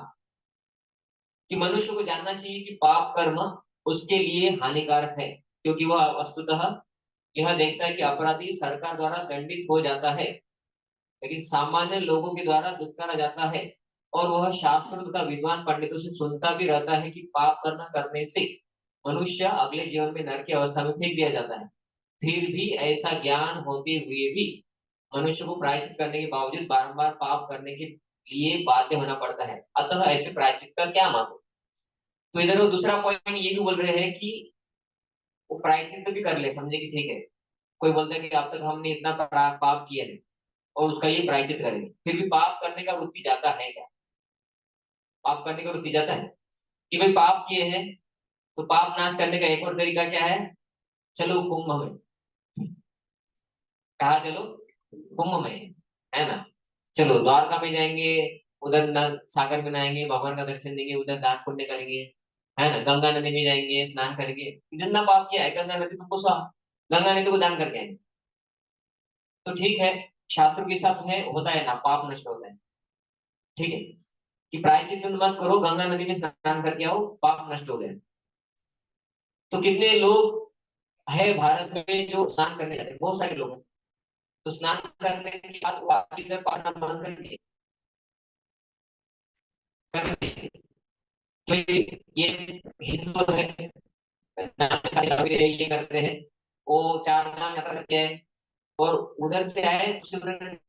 कि मनुष्य को जानना चाहिए कि पाप कर्म उसके लिए हानिकारक है, क्योंकि वह वस्तुतः यह देखता है कि अपराधी सरकार द्वारा दंडित हो जाता है, लेकिन सामान्य लोगों के द्वारा दुत्कारा जाता है, और वह शास्त्र तथा विद्वान पंडितों से सुनता भी रहता है कि पाप करने से मनुष्य अगले जीवन में नरक की अवस्था में फेंक दिया जाता है। फिर भी ऐसा ज्ञान होते हुए भी मनुष्य को प्रायश्चित करने के बावजूद बारंबार पाप करने के लिए बाध्य होना पड़ता है, अतः ऐसे प्रायश्चित का क्या मतलब। तो इधर वो दूसरा पॉइंट ये भी बोल रहे हैं कि वो प्रायश्चित भी कर ले, समझे कि ठीक है, कोई बोलता है कि अब तक हमने इतना पाप किया है और उसका ये प्रायश्चित करेंगे, फिर भी पाप करने का वृत्ति जाता है क्या, पाप करने का वृत्ति जाता है कि भाई पाप किए हैं, तो पाप नाश करने का एक और तरीका क्या है, चलो कुंभ में, कहा चलो कुंभ में, है ना, चलो द्वारका में जाएंगे, उधर सागर में नहाएंगे, भगवान का दर्शन देंगे, उधर दान पुण्य करेंगे, है ना, गंगा नदी में जाएंगे, स्नान करेंगे, जितना पाप किया है गंगा नदी तुमको गंगा नदी को दान करके आएंगे, तो ठीक है, शास्त्र के हिसाब से होता है ना, पाप नष्ट होता है, ठीक है, कि प्रायश्चित मत करो, गंगा नदी में स्नान करके आओ, पाप नष्ट हो गए। तो कितने लोग है भारत में जो स्नान करने जाते हैं, बहुत सारे लोग हैं, तो स्नान करने के बाद वो आपकी तरफ पाना बंद कर तो ये हिंदू है, ये करते हैं, वो 4 धाम यात्रा करते हैं, और उधर से आए तो सिर्फ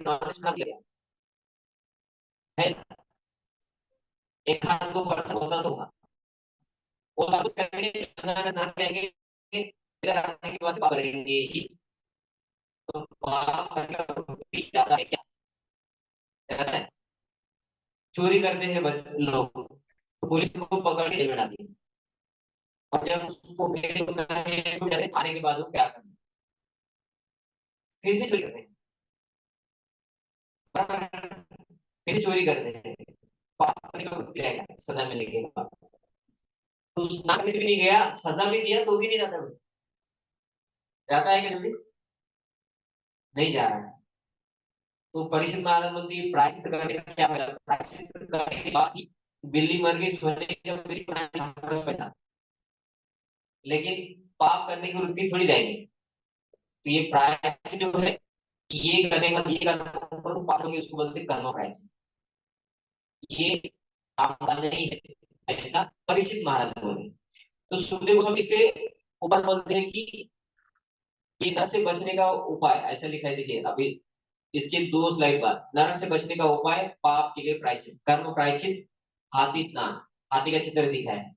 नॉलेज ना किया है, एक हाथ 2 वर्ष होता तो होगा, वो सब कुछ करेंगे, ना करेंगे, इधर आने के बाद बात करेंगे ही, तो वहां पर ज्यादा है क्या, ज्यादा है, चोरी करते हैं लोग, तो पुलिस को पकड़ के जेल में डालती है, और जब उसको आने के बाद वो क्या करना, फिर से चोरी करते हैं, फिर से चोरी करते हैं, पाप करने का वृत्ति रहेगा सजा मिलने के बाद, तो उस नाक में से भी नहीं गया, सजा भी दिया तो भी नहीं जाता, जाता है कि जल्दी नहीं जा रहा है। तो परिषद महाराज बोलती है प्रायश्चित करने का क्या फायदा, प्रायश्चित करने के बाद ही बिल्ली मर गई, सोने का बिल्ली बनाया, लेकिन पाप करने की वृत्ति थोड़ी जाएगी, तो ये प्रायश्चित जो है, ये करने का ये करना, पाप होगी उसको बोलते कर्म प्रायश्चित, ये आपका नहीं है, ऐसा परिषद महाराज बोले। तो सुखदेव गोस्वामी इसके ऊपर बोलते हैं कि ये नरक से बचने का उपाय, ऐसा लिखा है, देखिए अभी इसके 2 स्लाइड बाद, नरक से बचने का उपाय पाप के लिए प्रायश्चित, कर्म प्रायश्चित, हाथी स्नान, हाथी का चित्र दिखा है।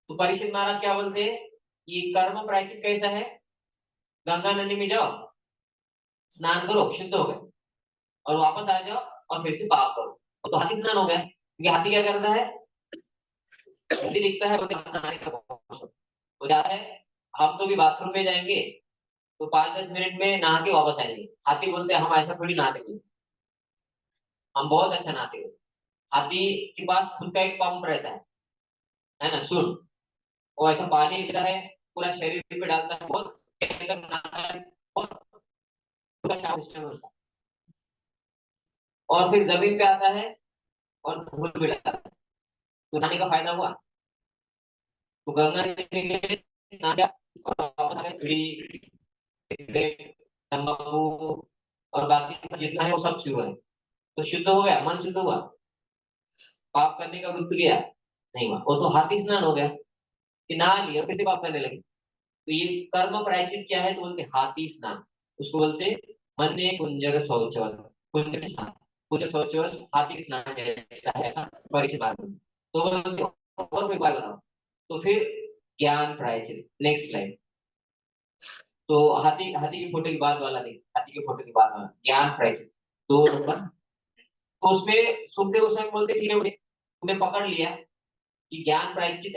तो परीक्षित महाराज क्या बोलते हैं, ये कर्म प्रायश्चित कैसा है, गंगा नदी में जाओ, स्नान करो, शुद्ध हो गए, और वापस आ जाओ और फिर से पाप करो, तो हाथी स्नान हो गया, क्योंकि हाथी क्या करता है, हाथी दिखता है, बोलते नहाने का हो जाता है, हम तो भी बाथरूम में जाएंगे तो 5-10 मिनट में नहा के वापस आएंगे, हाथी बोलते हैं हम ऐसा थोड़ी नहाते हैं, हम बहुत अच्छा नहाते हैं। हाथी के पास खुद का एक पंप रहता है ना, सुन, वो ऐसा पानी लेता है, पूरा शरीर पे डालता है, बहुत अंदर नहाता है, बहुत पूरा शांत सिस्टम है उसका, और फिर जमीन पे आता है और धूल में डालता है, तो नहाने का फायदा हुआ, तो गंगा नदी में स्नान किया और वापस आ गए, बीड़ी सिगरेट तंबाकू और बाकी सब जितना है वो सब शुरू है। तो शुद्ध हो गया, मन शुद्ध हुआ, पाप करने का रुक गया, नहीं हुआ, वो तो हाथी स्नान हो गया कि नहा लिया और फिर से पाप करने लगे। तो ये कर्म प्रायश्चित क्या है, तो बोलते हाथी स्नान, उसको बोलते मन्ने कुंजर शौचवर, कुंजर स्नान, कुंजर शौचवर हाथी स्नान जैसा है, ऐसा परिचित बात है। तो बोलते और कोई बात बताओ। तो फिर ज्ञान प्रायश्चित, नेक्स्ट स्लाइड। तो हाथी हाथी की फोटो की बात वाला नहीं, हाथी की फोटो की बात वाला ज्ञान प्रायश्चित। तो तो उसमें सुखदेव गोस्वामी बोलते ठीक है, उन्हें पकड़ लिया कि ज्ञान प्रायश्चित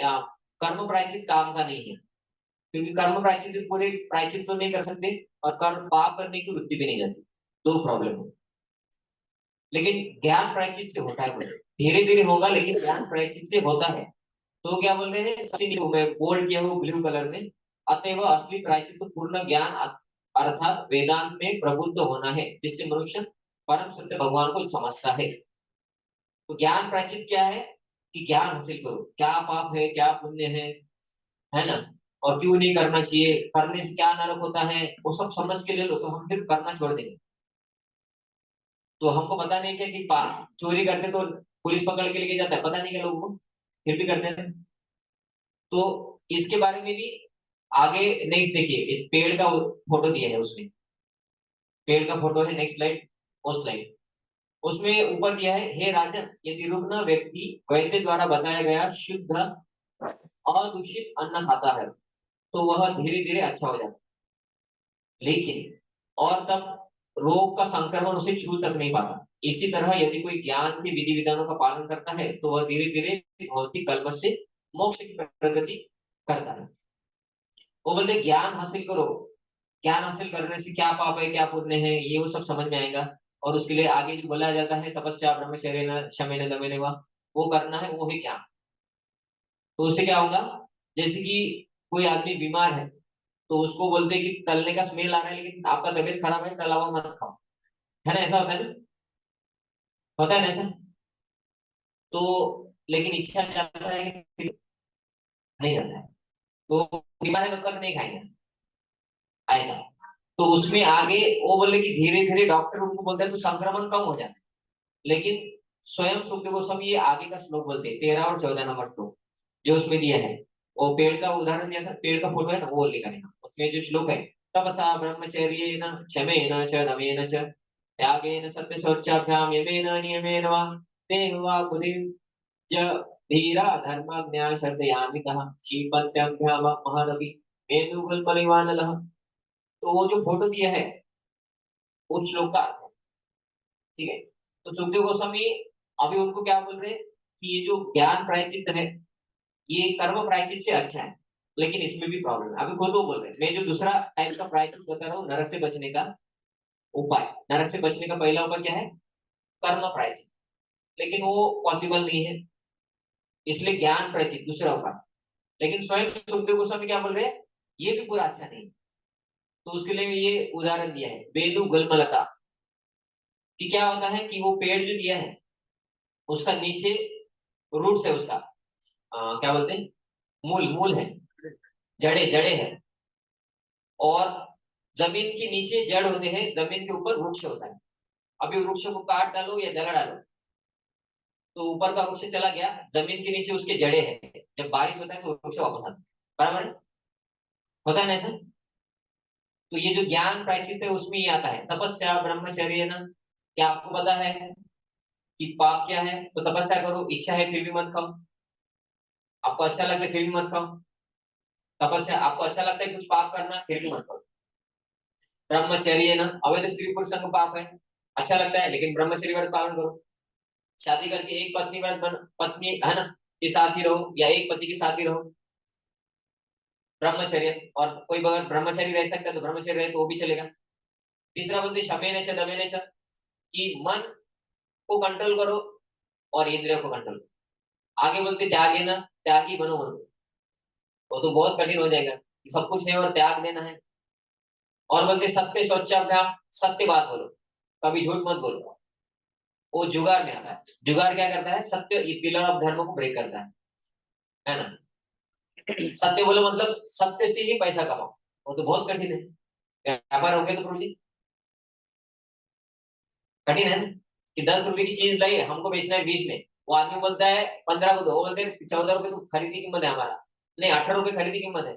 कर्म प्रायश्चित काम का नहीं है, क्योंकि कर्म प्रायश्चित पूरे प्रायश्चित तो नहीं कर सकते और कर्म पाप करने की वृत्ति भी नहीं जाती, दो प्रॉब्लम है। लेकिन ज्ञान प्रायश्चित से होता है, धीरे धीरे होगा लेकिन ज्ञान प्रायश्चित से होता है। तो क्या बोल रहे हैं, मैं बोल्ड किया हूँ ब्लू कलर में, अतएव असली प्रायश्चित तो पूर्ण ज्ञान अर्थात वेदांत में प्रबुद्ध होना है, जिससे मनुष्य परम सत्य भगवान को समझता है। तो ज्ञान प्रायश्चित क्या है कि ज्ञान हासिल करो, क्या पाप है क्या पुण्य है ना, और क्यों नहीं करना चाहिए, करने से क्या नरक होता है, वो सब समझ के ले लो, तो हम फिर करना छोड़ देंगे। तो हमको पता नहीं क्या कि चोरी करते तो पुलिस पकड़ के लेके जाता है, पता नहीं क्या लोगों को, फिर भी करते हैं। तो इसके बारे में भी आगे नेक्स्ट देखिए, एक पेड़ का फोटो दिया है उसमें, पेड़ का फोटो है, नेक्स्ट स्लाइड, वो स्लाइड। उसमें ऊपर दिया है, हे राजन, यदि रुग्ण व्यक्ति वैद्य द्वारा बताया गया शुद्ध अदूषित अन्न खाता है तो वह धीरे धीरे अच्छा हो जाता है, लेकिन और तब रोग का संक्रमण उसे छू तक नहीं पाता। इसी तरह यदि कोई ज्ञान के विधि विधानों का पालन करता है तो वह धीरे धीरे भौतिक कल्प से मोक्ष की प्रगति करता है। वो बोलते ज्ञान हासिल करो, ज्ञान हासिल करने से क्या पाप है क्या पुण्य है ये वो सब समझ में आएगा। और उसके लिए आगे जो बोला जाता है तपस्या ब्रह्मचर्य न शमेन दमेन व, वो करना है, वो है ज्ञान। तो उससे क्या होगा, जैसे कि कोई आदमी बीमार है तो उसको बोलते हैं कि तलने का स्मेल आ रहा है लेकिन आपका तबीयत खराब है, तला हुआ मत खाओ, है ना, ऐसा होता है ना, होता है ना ऐसा। तो लेकिन इच्छा जाता है कि नहीं जाता है, तो बीमार है तब तक नहीं खाएंगे, ऐसा। तो उसमें आगे वो बोले कि धीरे धीरे डॉक्टर उनको बोलते हैं तो संक्रमण कम हो जाता है, लेकिन स्वयं सुखदेव गोस्वामी ये आगे का श्लोक बोलते हैं, 13 और 14 नंबर श्लोक जो उसमें दिया है, वो पेड़ का उदाहरण दिया था, पेड़ का फोटो है ना, वो लिखा है उसमें जो श्लोक है, तपसा ब्रह्मचर्येण शमेन च दमेन च त्यागेन सत्य शौचाभ्याम यमेन नियमेन वा देहवा बुद्धि य धीरा धर्मज्ञा श्रद्धयान्वितः क्षिपन्त्यभ्याम महदपि मेनुगुल्मलिवानलः। तो वो जो फोटो दिया है उस श्लोक का अर्थ है, ठीक है। तो सुखदेव गोस्वामी अभी उनको क्या बोल रहे हैं कि ये जो ज्ञान प्रायश्चित है ये कर्म प्रायश्चित से अच्छा है, लेकिन इसमें भी प्रॉब्लम है, अभी खुद वो बोल रहे हैं। मैं जो दूसरा टाइप का प्रायश्चित बता रहा हूँ नरक से बचने का उपाय, नरक से बचने का पहला उपाय क्या है, कर्म प्रायश्चित, लेकिन वो पॉसिबल नहीं है, इसलिए ज्ञान प्रायश्चित दूसरा उपाय। लेकिन स्वयं सुखदेव गोस्वामी क्या बोल रहे हैं, ये भी पूरा अच्छा नहीं। तो उसके लिए ये उदाहरण दिया है बेलू गुलमलता, कि क्या होता है कि वो पेड़ जो दिया है उसका नीचे रूट्स है उसका, क्या बोलते हैं, मूल, मूल है, जड़े जड़े है, और जमीन के नीचे जड़ होते हैं, जमीन के ऊपर वृक्ष होता है। अभी वृक्ष को काट डालो या जला डालो तो ऊपर का वृक्ष चला गया, जमीन के नीचे उसके जड़े हैं, जब बारिश होता है तो वृक्ष वापस आता है, बराबर है, होता है ना ऐसा। तो ये जो ज्ञान प्रायश्चित है उसमें ये आता है, तपस्या ब्रह्मचर्य ना, क्या आपको पता है कि पाप क्या है, तो तपस्या करो, इच्छा है फिर भी मत खाओ, आपको अच्छा लगता है फिर भी मत खाओ, तपस्या आपको अच्छा लगता है कुछ पाप करना फिर भी मत करो। ब्रह्मचर्य ना, अवैध स्त्री पुरुष संग पाप है, अच्छा लगता है लेकिन ब्रह्मचर्य व्रत पालन करो। शादी करके एक पत्नी व्रत पत्नी है ना के साथ ही रहो या एक पति के साथ ही रहो, ब्रह्मचर्य। और कोई अगर ब्रह्मचर्य रह सकता है तो ब्रह्मचर्य रहे तो वो भी चलेगा। तीसरा बोलते शमेन च दमेन च, कि मन को कंट्रोल करो और इंद्रियों को कंट्रोल करो। आगे बोलते त्यागे ना, त्यागी बनो बनो, वो तो बहुत कठिन हो जाएगा, सब कुछ है और त्याग देना है। और बोलते सत्य सोचाभ्याम, सत्य बात बोलो, कभी झूठ मत बोलो, वो जुगाड़ में आता है। जुगाड़ क्या करता है, सत्य पिलर ऑफ धर्म को ब्रेक करता है ना। सत्य बोलो मतलब सत्य से ही पैसा कमाओ, वो तो बहुत कठिन है, व्यापार हो गया तो प्रभु जी कठिन है ना, कि 10 रुपए की चीज लाई हमको बेचना है 20 में, वो आदमी बोलता है 15 को दो, वो बोलते हैं 14 रुपए तो खरीदी कीमत है हमारा, नहीं 18 रुपए खरीदी कीमत है,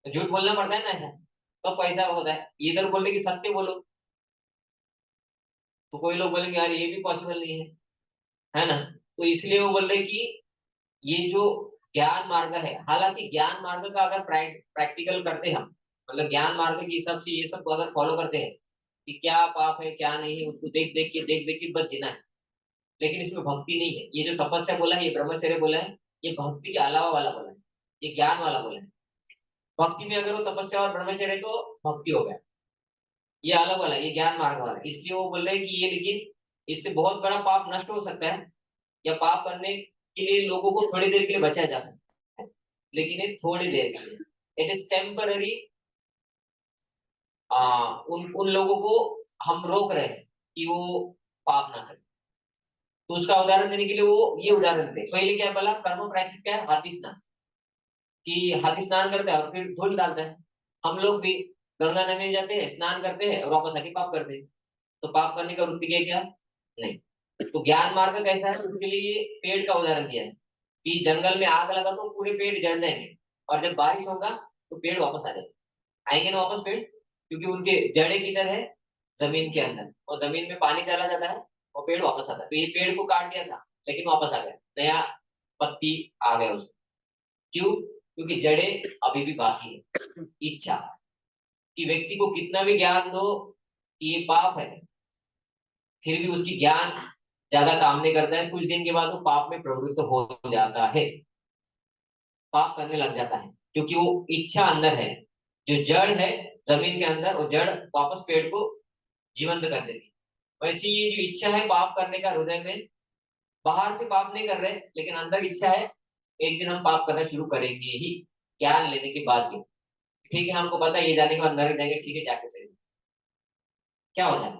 तो झूठ बोलना पड़ता है ना ऐसा, तो पैसा होता है, इधर बोलने की सत्य बोलो, तो कोई लोग बोलेंगे यार ये भी पॉसिबल नहीं है ना। तो इसलिए वो बोल रहे कि ये जो ज्ञान मार्ग है, हालांकि ज्ञान मार्ग का अगर प्रैक्टिकल करते हैं हम, मतलब ज्ञान मार्ग के हिसाब से ये सब अगर फॉलो करते हैं कि क्या पाप है क्या नहीं है, उसको देख देख के बस जीना है, लेकिन इसमें भक्ति नहीं है। ये जो तपस्या बोला है, ये ब्रह्मचर्य बोला है, ये भक्ति के अलावा वाला बोला है, ये ज्ञान वाला बोला है। भक्ति में अगर वो तपस्या और ब्रह्मचर्य तो भक्ति हो गया, ये अलग वाला है, ये ज्ञान मार्ग वाला है। इसलिए वो बोल रहे हैं कि ये, लेकिन इससे बहुत बड़ा पाप नष्ट हो सकता है, या पाप करने के लिए लोगों को थोड़ी देर के लिए बचाया जा सकता है, लेकिन ये थोड़ी देर के लिए, इट इज टेम्पररी। उन उन लोगों को हम रोक रहे हैं कि वो पाप ना करें। तो उसका उदाहरण देने के लिए वो ये उदाहरण दे, पहले क्या बोला, कर्म प्रायश्चित क्या है, हाथी स्नान, कि हाथी स्नान करता है और फिर धूल डालता है। हम लोग भी गंगा नदी में जाते हैं, स्नान करते हैं और वापस आके पाप करते हैं, तो पाप करने का वृत्ति है क्या, नहीं। तो ज्ञान मार्ग कैसा है, उसके लिए ये पेड़ का उदाहरण दिया है, कि जंगल में आग लगा तो पूरे पेड़ जल जाएंगे, और जब बारिश होगा तो पेड़ वापस आ जाएंगे, आएंगे ना वापस पेड़, क्योंकि उनके जड़े किधर है, जमीन के अंदर, और जमीन में पानी चला जाता है और पेड़ वापस आता है। तो ये पेड़ को काट दिया था लेकिन वापस आ गया, नया पत्ती आ गया उसमें। क्यों, क्योंकि जड़े अभी भी बाकी है। इच्छा, कि व्यक्ति को कितना भी ज्ञान दो कि ये पाप है, फिर भी उसकी ज्ञान ज्यादा काम नहीं करता है, कुछ दिन के बाद वो पाप में प्रवृत्त हो जाता है, पाप करने लग जाता है, क्योंकि वो इच्छा अंदर है, जो जड़ है जमीन के अंदर, वो जड़ वापस पेड़ को जीवंत कर देती है। वैसे ये जो इच्छा है पाप करने का हृदय में, बाहर से पाप नहीं कर रहे लेकिन अंदर इच्छा है, एक दिन हम पाप करना शुरू करेंगे ही, ज्ञान लेने के बाद भी। ठीक है, हमको पता है ये जाने के बाद नरक जाएंगे, ठीक है जाके सही, क्या हो जाए,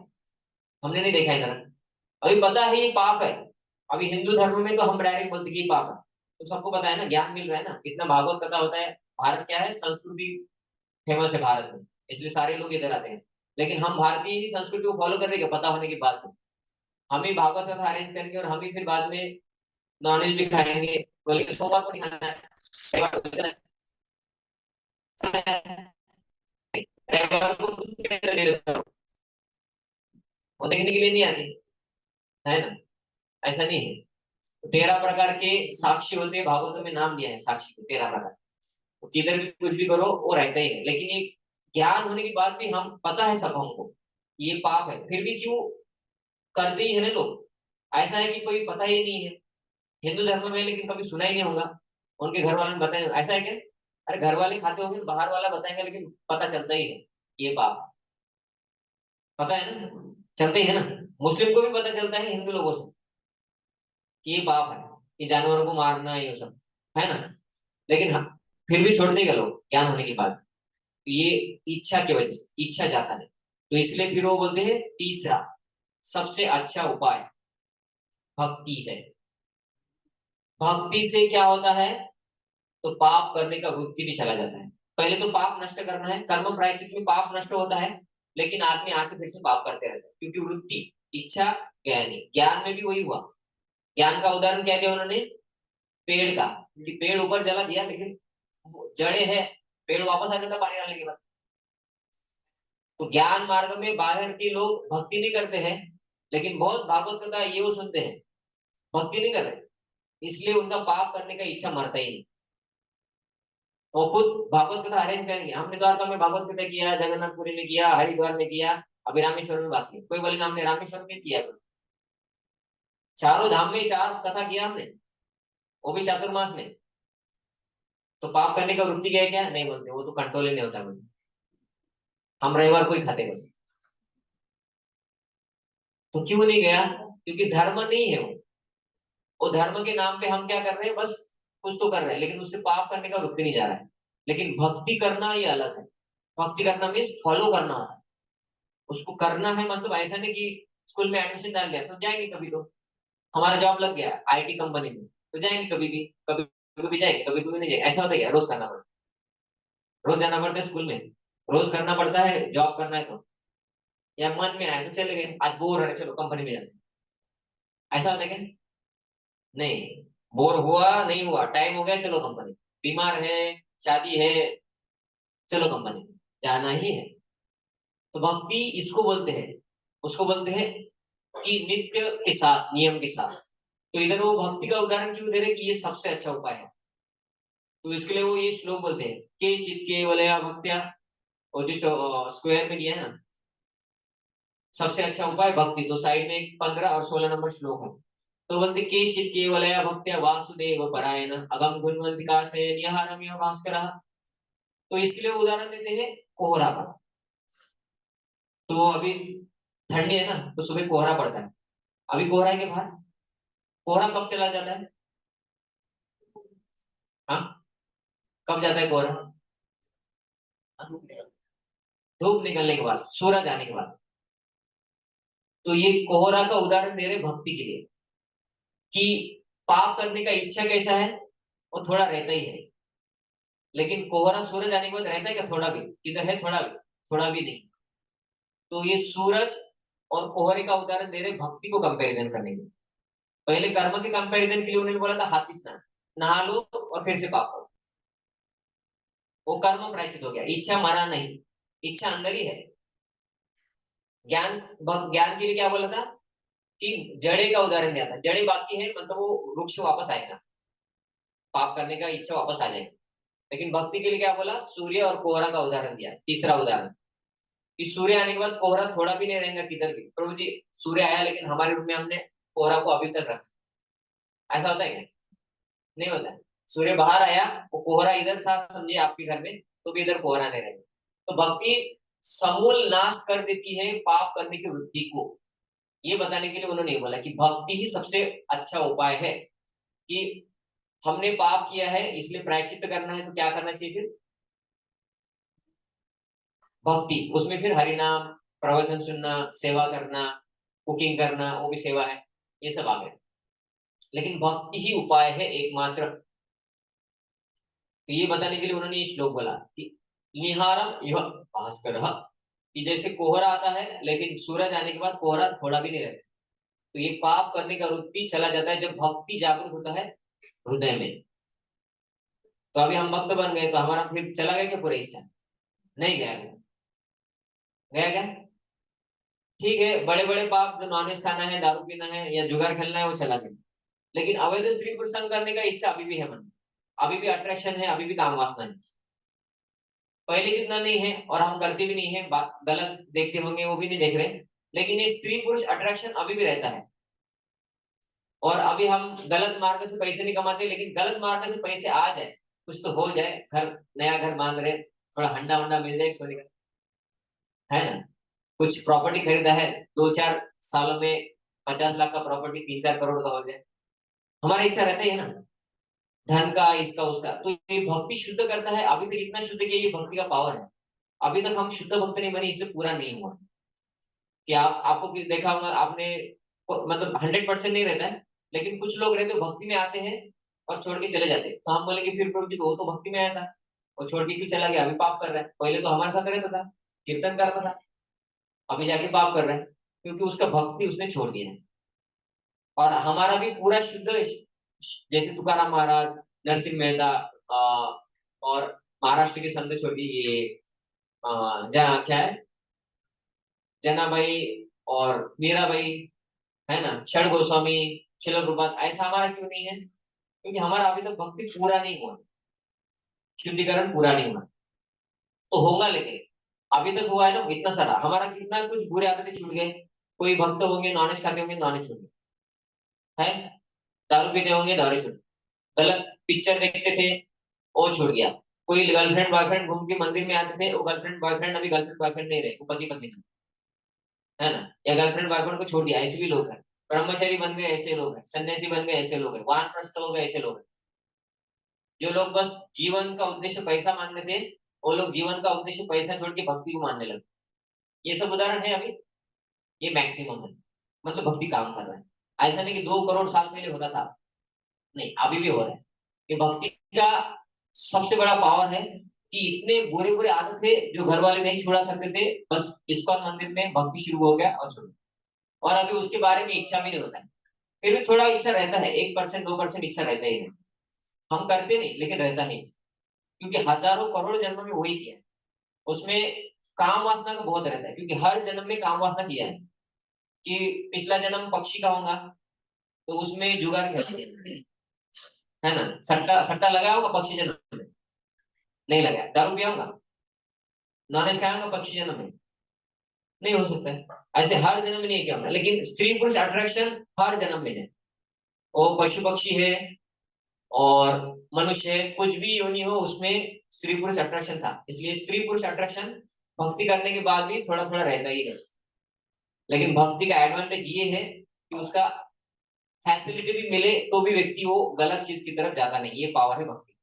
हमने नहीं देखा है नरक, अभी पता है ये पाप है। अभी हिंदू धर्म में तो हम डायरेक्ट बोलते कि ये पाप है, तो सबको पता है ना, ज्ञान मिल रहा है ना, इतना भागवत कथा होता है। भारत क्या है, संस्कृति फेमस है भारत में, इसलिए सारे लोग इधर आते हैं। लेकिन हम भारतीय संस्कृति को फॉलो करेंगे पता होने के बाद में, हम ही भागवत कथा अरेंज करेंगे और हम ही फिर बाद में नॉनवेज भी खाएंगे, बोलेंगे सोमवार को नहीं खाना है, रविवार को नहीं खाना है, रविवार को ले लेता हूँ, वो देखने के लिए नहीं आती है ना, ऐसा नहीं है। 13 प्रकार के साक्षी होते हैं, भागवत में नाम दिया है साक्षी को 13 प्रकार, तो किधर भी कुछ भी करो वो रहता ही है। लेकिन ये ज्ञान होने के बाद भी हम पता है सब हमको ये पाप है, फिर भी क्यों करते ही है ना लोग। ऐसा है कि कोई पता ही नहीं है हिंदू धर्म में, लेकिन कभी सुना ही नहीं होगा, उनके घर वालों ने बताया, ऐसा है क्या, अरे घर वाले खाते होंगे, बाहर वाला बताएंगे, लेकिन पता चलता ही है ये पाप है। पता है ना, चलते ही है ना, मुस्लिम को भी पता चलता है हिंदू लोगों से कि ये पाप है, कि जानवरों को मारना ये सब, है ना। लेकिन हाँ, फिर भी छोड़ देगा लोग ज्ञान होने के बाद, तो ये इच्छा की वजह से, इच्छा जाता है, तो इसलिए फिर वो बोलते हैं तीसरा सबसे अच्छा उपाय भक्ति है। भक्ति से क्या होता है, तो पाप करने का वृत्ति भी चला जाता है। पहले तो पाप नष्ट करना है, कर्म प्रायश्चित में पाप नष्ट होता है, लेकिन आदमी आके फिर से पाप करते रहता है, क्योंकि वृत्ति, इच्छा गया नहीं। ज्ञान में भी वही हुआ, ज्ञान का उदाहरण क्या दिया उन्होंने, पेड़ का, कि पेड़ ऊपर जला दिया लेकिन जड़े है, पेड़ वापस आ जाता पानी डालने के बाद। तो ज्ञान मार्ग में बाहर के लोग भक्ति नहीं करते हैं, लेकिन बहुत भागवत कथा ये वो सुनते हैं, भक्ति नहीं कर रहे, इसलिए उनका पाप करने का इच्छा मरता ही नहीं। वो खुद भागवत कथा अरेंज करेंगे, हमने द्वारका में भागवत कथा किया, जगन्नाथपुरी में किया, हरिद्वार में किया, अभी रामेश्वर में बाकी है। कोई बोलेगा हमने रामेश्वर में किया, चारों धाम में चार कथा किया हमने, वो भी चातुर्मास में। तो पाप करने का वृत्ति क्या है, क्या नहीं बोलते, वो तो कंट्रोल ही नहीं होता मुझे, हम रविवार को ही खाते बस। तो क्यों नहीं गया, क्योंकि धर्म नहीं है वो धर्म के नाम पे हम क्या कर रहे हैं, बस कुछ तो कर रहे हैं, लेकिन उससे पाप करने का रुक नहीं जा रहा है। लेकिन भक्ति करना ये अलग है, भक्ति करना मीन्स फॉलो करना होता है, उसको करना है, मतलब ऐसा नहीं कि स्कूल में एडमिशन डाल दिया तो जाएंगे कभी, तो हमारा जॉब लग गया आईटी कंपनी में तो जाएंगे कभी भी, कभी कभी जाएंगे, कभी कभी नहीं जाएंगे, ऐसा होता है क्या, रोज करना पड़ता, रोज जाना पड़ता है स्कूल में, रोज करना पड़ता है, जॉब करना है तो, या मन में आए तो चले गए, आज बोर है चलो कंपनी में जाते हैं। ऐसा होता है क्या? नहीं, बोर हुआ नहीं हुआ, टाइम हो गया चलो कंपनी, बीमार है, शादी है, चलो कंपनी जाना ही है। तो भक्ति इसको बोलते हैं, उसको बोलते हैं कि नित्य के साथ, नियम के साथ। तो इधर वो भक्ति का उदाहरण क्यों दे रहे कि ये सबसे अच्छा उपाय है। तो इसके लिए वो ये श्लोक बोलते हैं, के चित केवलया भक्त्या, और जो स्क्वायर में दिया है ना, सबसे अच्छा उपाय भक्ति, तो साइड में 15 और 16 नंबर श्लोक है। तो बोलते के चित केवलया भक्त्या वासुदेव परायण अगम गुणवंत विकास भास्कर। तो इसके लिए उदाहरण देते हैं कोहरा का। तो अभी ठंडी है ना, तो सुबह कोहरा पड़ता है, अभी कोहरा है के बाहर, कोहरा कब चला जाता है? हाँ, कब जाता है कोहरा? धूप निकलने के बाद, सूरज आने के बाद। तो ये कोहरा का उदाहरण दे रहे भक्ति के लिए कि पाप करने का इच्छा कैसा है, वो थोड़ा रहता ही है, लेकिन कोहरा सूरज आने के बाद रहता है क्या? थोड़ा भी, किधर है? थोड़ा भी, थोड़ा भी नहीं। तो ये सूरज और कोहरे का उदाहरण दे रहे भक्ति को कंपैरिजन करने के लिए। पहले कर्म के कंपैरिजन के लिए उन्होंने बोला था हाथी स्नान, नहा लो और फिर से पाप करो, वो कर्म प्रायश्चित हो गया, इच्छा मरा नहीं, इच्छा अंदर ही है। ज्ञान, ज्ञान के लिए क्या बोला था कि जड़े का उदाहरण दिया था, जड़े बाकी है मतलब वो वृक्ष वापस आएगा, पाप करने का इच्छा वापस आ जाएगी। लेकिन भक्ति के लिए क्या बोला? सूर्य और कोहरा का उदाहरण दिया, तीसरा उदाहरण कि सूर्य आने के बाद कोहरा थोड़ा भी नहीं रहेगा किधर भी। प्रभु जी सूर्य आया लेकिन हमारे रूम में हमने कोहरा को अभी तक रखा, ऐसा होता है क्या? नहीं होता है। सूर्य बाहर आया, वो कोहरा इधर था समझिए आपके घर में, तो भी इधर कोहरा नहीं रहेगा। तो भक्ति समूल नाश कर देती है पाप करने की वृत्ति को। ये बताने के लिए उन्होंने बोला कि भक्ति ही सबसे अच्छा उपाय है कि हमने पाप किया है इसलिए प्रायश्चित करना है, तो क्या करना चाहिए फिर? भक्ति, उसमें फिर हरिनाम, प्रवचन सुनना, सेवा करना, कुकिंग करना, वो भी सेवा है, ये सब आ गए। लेकिन भक्ति ही उपाय है एकमात्र। तो ये बताने के लिए उन्होंने ये श्लोक बोला कि निहारम यह भास्कर, कि जैसे कोहरा आता है लेकिन सूरज आने के बाद कोहरा थोड़ा भी नहीं रहता। तो ये पाप करने का वृत्ति चला जाता है जब भक्ति जागृत होता है हृदय में। तो अभी हम भक्त बन गए तो हमारा फिर चला गया क्या पूरी इच्छा? नहीं गया, गया क्या? ठीक है, बड़े बड़े पाप जो नॉनवेज खाना है, दारू पीना है या जुगार खेलना है वो चला गया, लेकिन अवैध स्त्री पुरुष संग करने का इच्छा अभी भी है मन में, अभी भी अट्रैक्शन है, अभी भी काम वासना है, पहले जितना नहीं है, और हम करते भी नहीं है, गलत देखते होंगे वो भी नहीं देख रहे, लेकिन ये स्त्री पुरुष अट्रैक्शन अभी भी रहता है। और अभी हम गलत मार्ग से पैसे नहीं कमाते, लेकिन गलत मार्ग से पैसे आ जाए, कुछ तो हो जाए, घर, नया घर बांध रहे, थोड़ा हंडा वंडा मिल जाए सोने का, है ना, कुछ प्रॉपर्टी खरीदा है, 2-4 सालों में 50 लाख का प्रॉपर्टी 3-4 करोड़ का हो जाए, हमारी इच्छा रहती है ना, धन का, इसका उसका। तो ये भक्ति शुद्ध करता है, अभी तक इतना शुद्ध किया, ये भक्ति का पावर है। अभी तक हम शुद्ध भक्त नहीं बने, इससे पूरा नहीं हुआ कि आपको भी देखा होगा आपने, मतलब 100% नहीं रहता है, लेकिन कुछ लोग रहते हो भक्ति में आते हैं और छोड़ के चले जाते हैं, तो हम बोलेंगे फिर प्रभु जी वो तो भक्ति में आया था, और छोड़ के क्यों चला गया, अभी पाप कर रहा है, पहले तो हमारे साथ रहता था, कीर्तन करता था, अभी जाके पाप कर रहा है, क्योंकि उसका भक्ति उसने छोड़ दिया है। और हमारा भी पूरा शुद्ध, जैसे तुकाराम महाराज, नरसिंह मेहता, और महाराष्ट्र के संत छोटी ये जहाँ क्या है, जनाबाई और मीराबाई, है ना, क्षण गोस्वामी, शिल प्रभुपाद, ऐसा हमारा क्यों नहीं है? क्योंकि हमारा अभी तक भक्ति पूरा नहीं हुआ, शुद्धिकरण पूरा नहीं हुआ। तो होगा, लेकिन अभी तक हुआ है ना इतना सारा, हमारा कितना कुछ बुरे आदतें छूट गए। कोई भक्त होंगे नॉलेज खाते होंगे, नॉलेज छूट गए, है, दारू पीते होंगे, दारू छूट, गलत पिक्चर देखते थे, वो छूट गया। कोई गर्लफ्रेंड बॉयफ्रेंड घूम के मंदिर में आते थे, वो गर्लफ्रेंड बॉयफ्रेंड अभी गर्लफ्रेंड बॉयफ्रेंड नहीं रहे, वो पति पत्नी, है ना, या गर्लफ्रेंड बॉयफ्रेंड को छोड़ दिया, ऐसे भी लोग हैं। ब्रह्मचारी बन गए ऐसे लोग हैं, सन्यासी बन गए ऐसे लोग हैं, वानप्रस्थ हो गए ऐसे लोग हैं। जो लोग बस जीवन का उद्देश्य पैसा मानते थे, वो लोग जीवन का उद्देश्य पैसा छोड़ के भक्ति को मानने लगे। ये सब उदाहरण है अभी, ये मैक्सिमम है, मतलब भक्ति काम कर रहा है। ऐसा नहीं कि 2 करोड़ साल पहले होता था, नहीं, अभी भी हो रहा है। ये भक्ति का सबसे बड़ा पावर है कि इतने बुरे बुरे आदत थे जो घर वाले नहीं छुड़ा सकते थे, बस इस्कॉन मंदिर में भक्ति शुरू हो गया और छोड़, और अभी उसके बारे में इच्छा भी नहीं होता है। फिर भी थोड़ा इच्छा रहता है, 1% 2% इच्छा रहता ही है। हम करते नहीं लेकिन रहता नहीं, क्योंकि हजारों करोड़ जन्म में वही किया है। उसमें काम वासना का बहुत रहता है, क्योंकि हर जन्म में काम वासना किया है कि पिछला जन्म पक्षी का होगा, तो उसमें जुगाड़ खेलते हैं, है ना। सट्टा सट्टा लगाया होगा पक्षी जन्म में, नहीं लगाया। दारू पिया होगा, नॉनवेज खाया होगा पक्षी जन्म में, नहीं हो सकता है। ऐसे हर जन्म में नहीं किया होगा, लेकिन स्त्री पुरुष अट्रैक्शन हर जन्म में है। वो पशु पक्षी है और मनुष्य है, कुछ भी योनि हो उसमें स्त्री पुरुष अट्रैक्शन था, इसलिए स्त्री पुरुष अट्रैक्शन भक्ति करने के बाद भी थोड़ा थोड़ा रहता ही है। लेकिन भक्ति का एडवांटेज ये है कि उसका फैसिलिटी भी मिले तो भी व्यक्ति वो गलत चीज की तरफ जाता नहीं, ये पावर है भक्ति।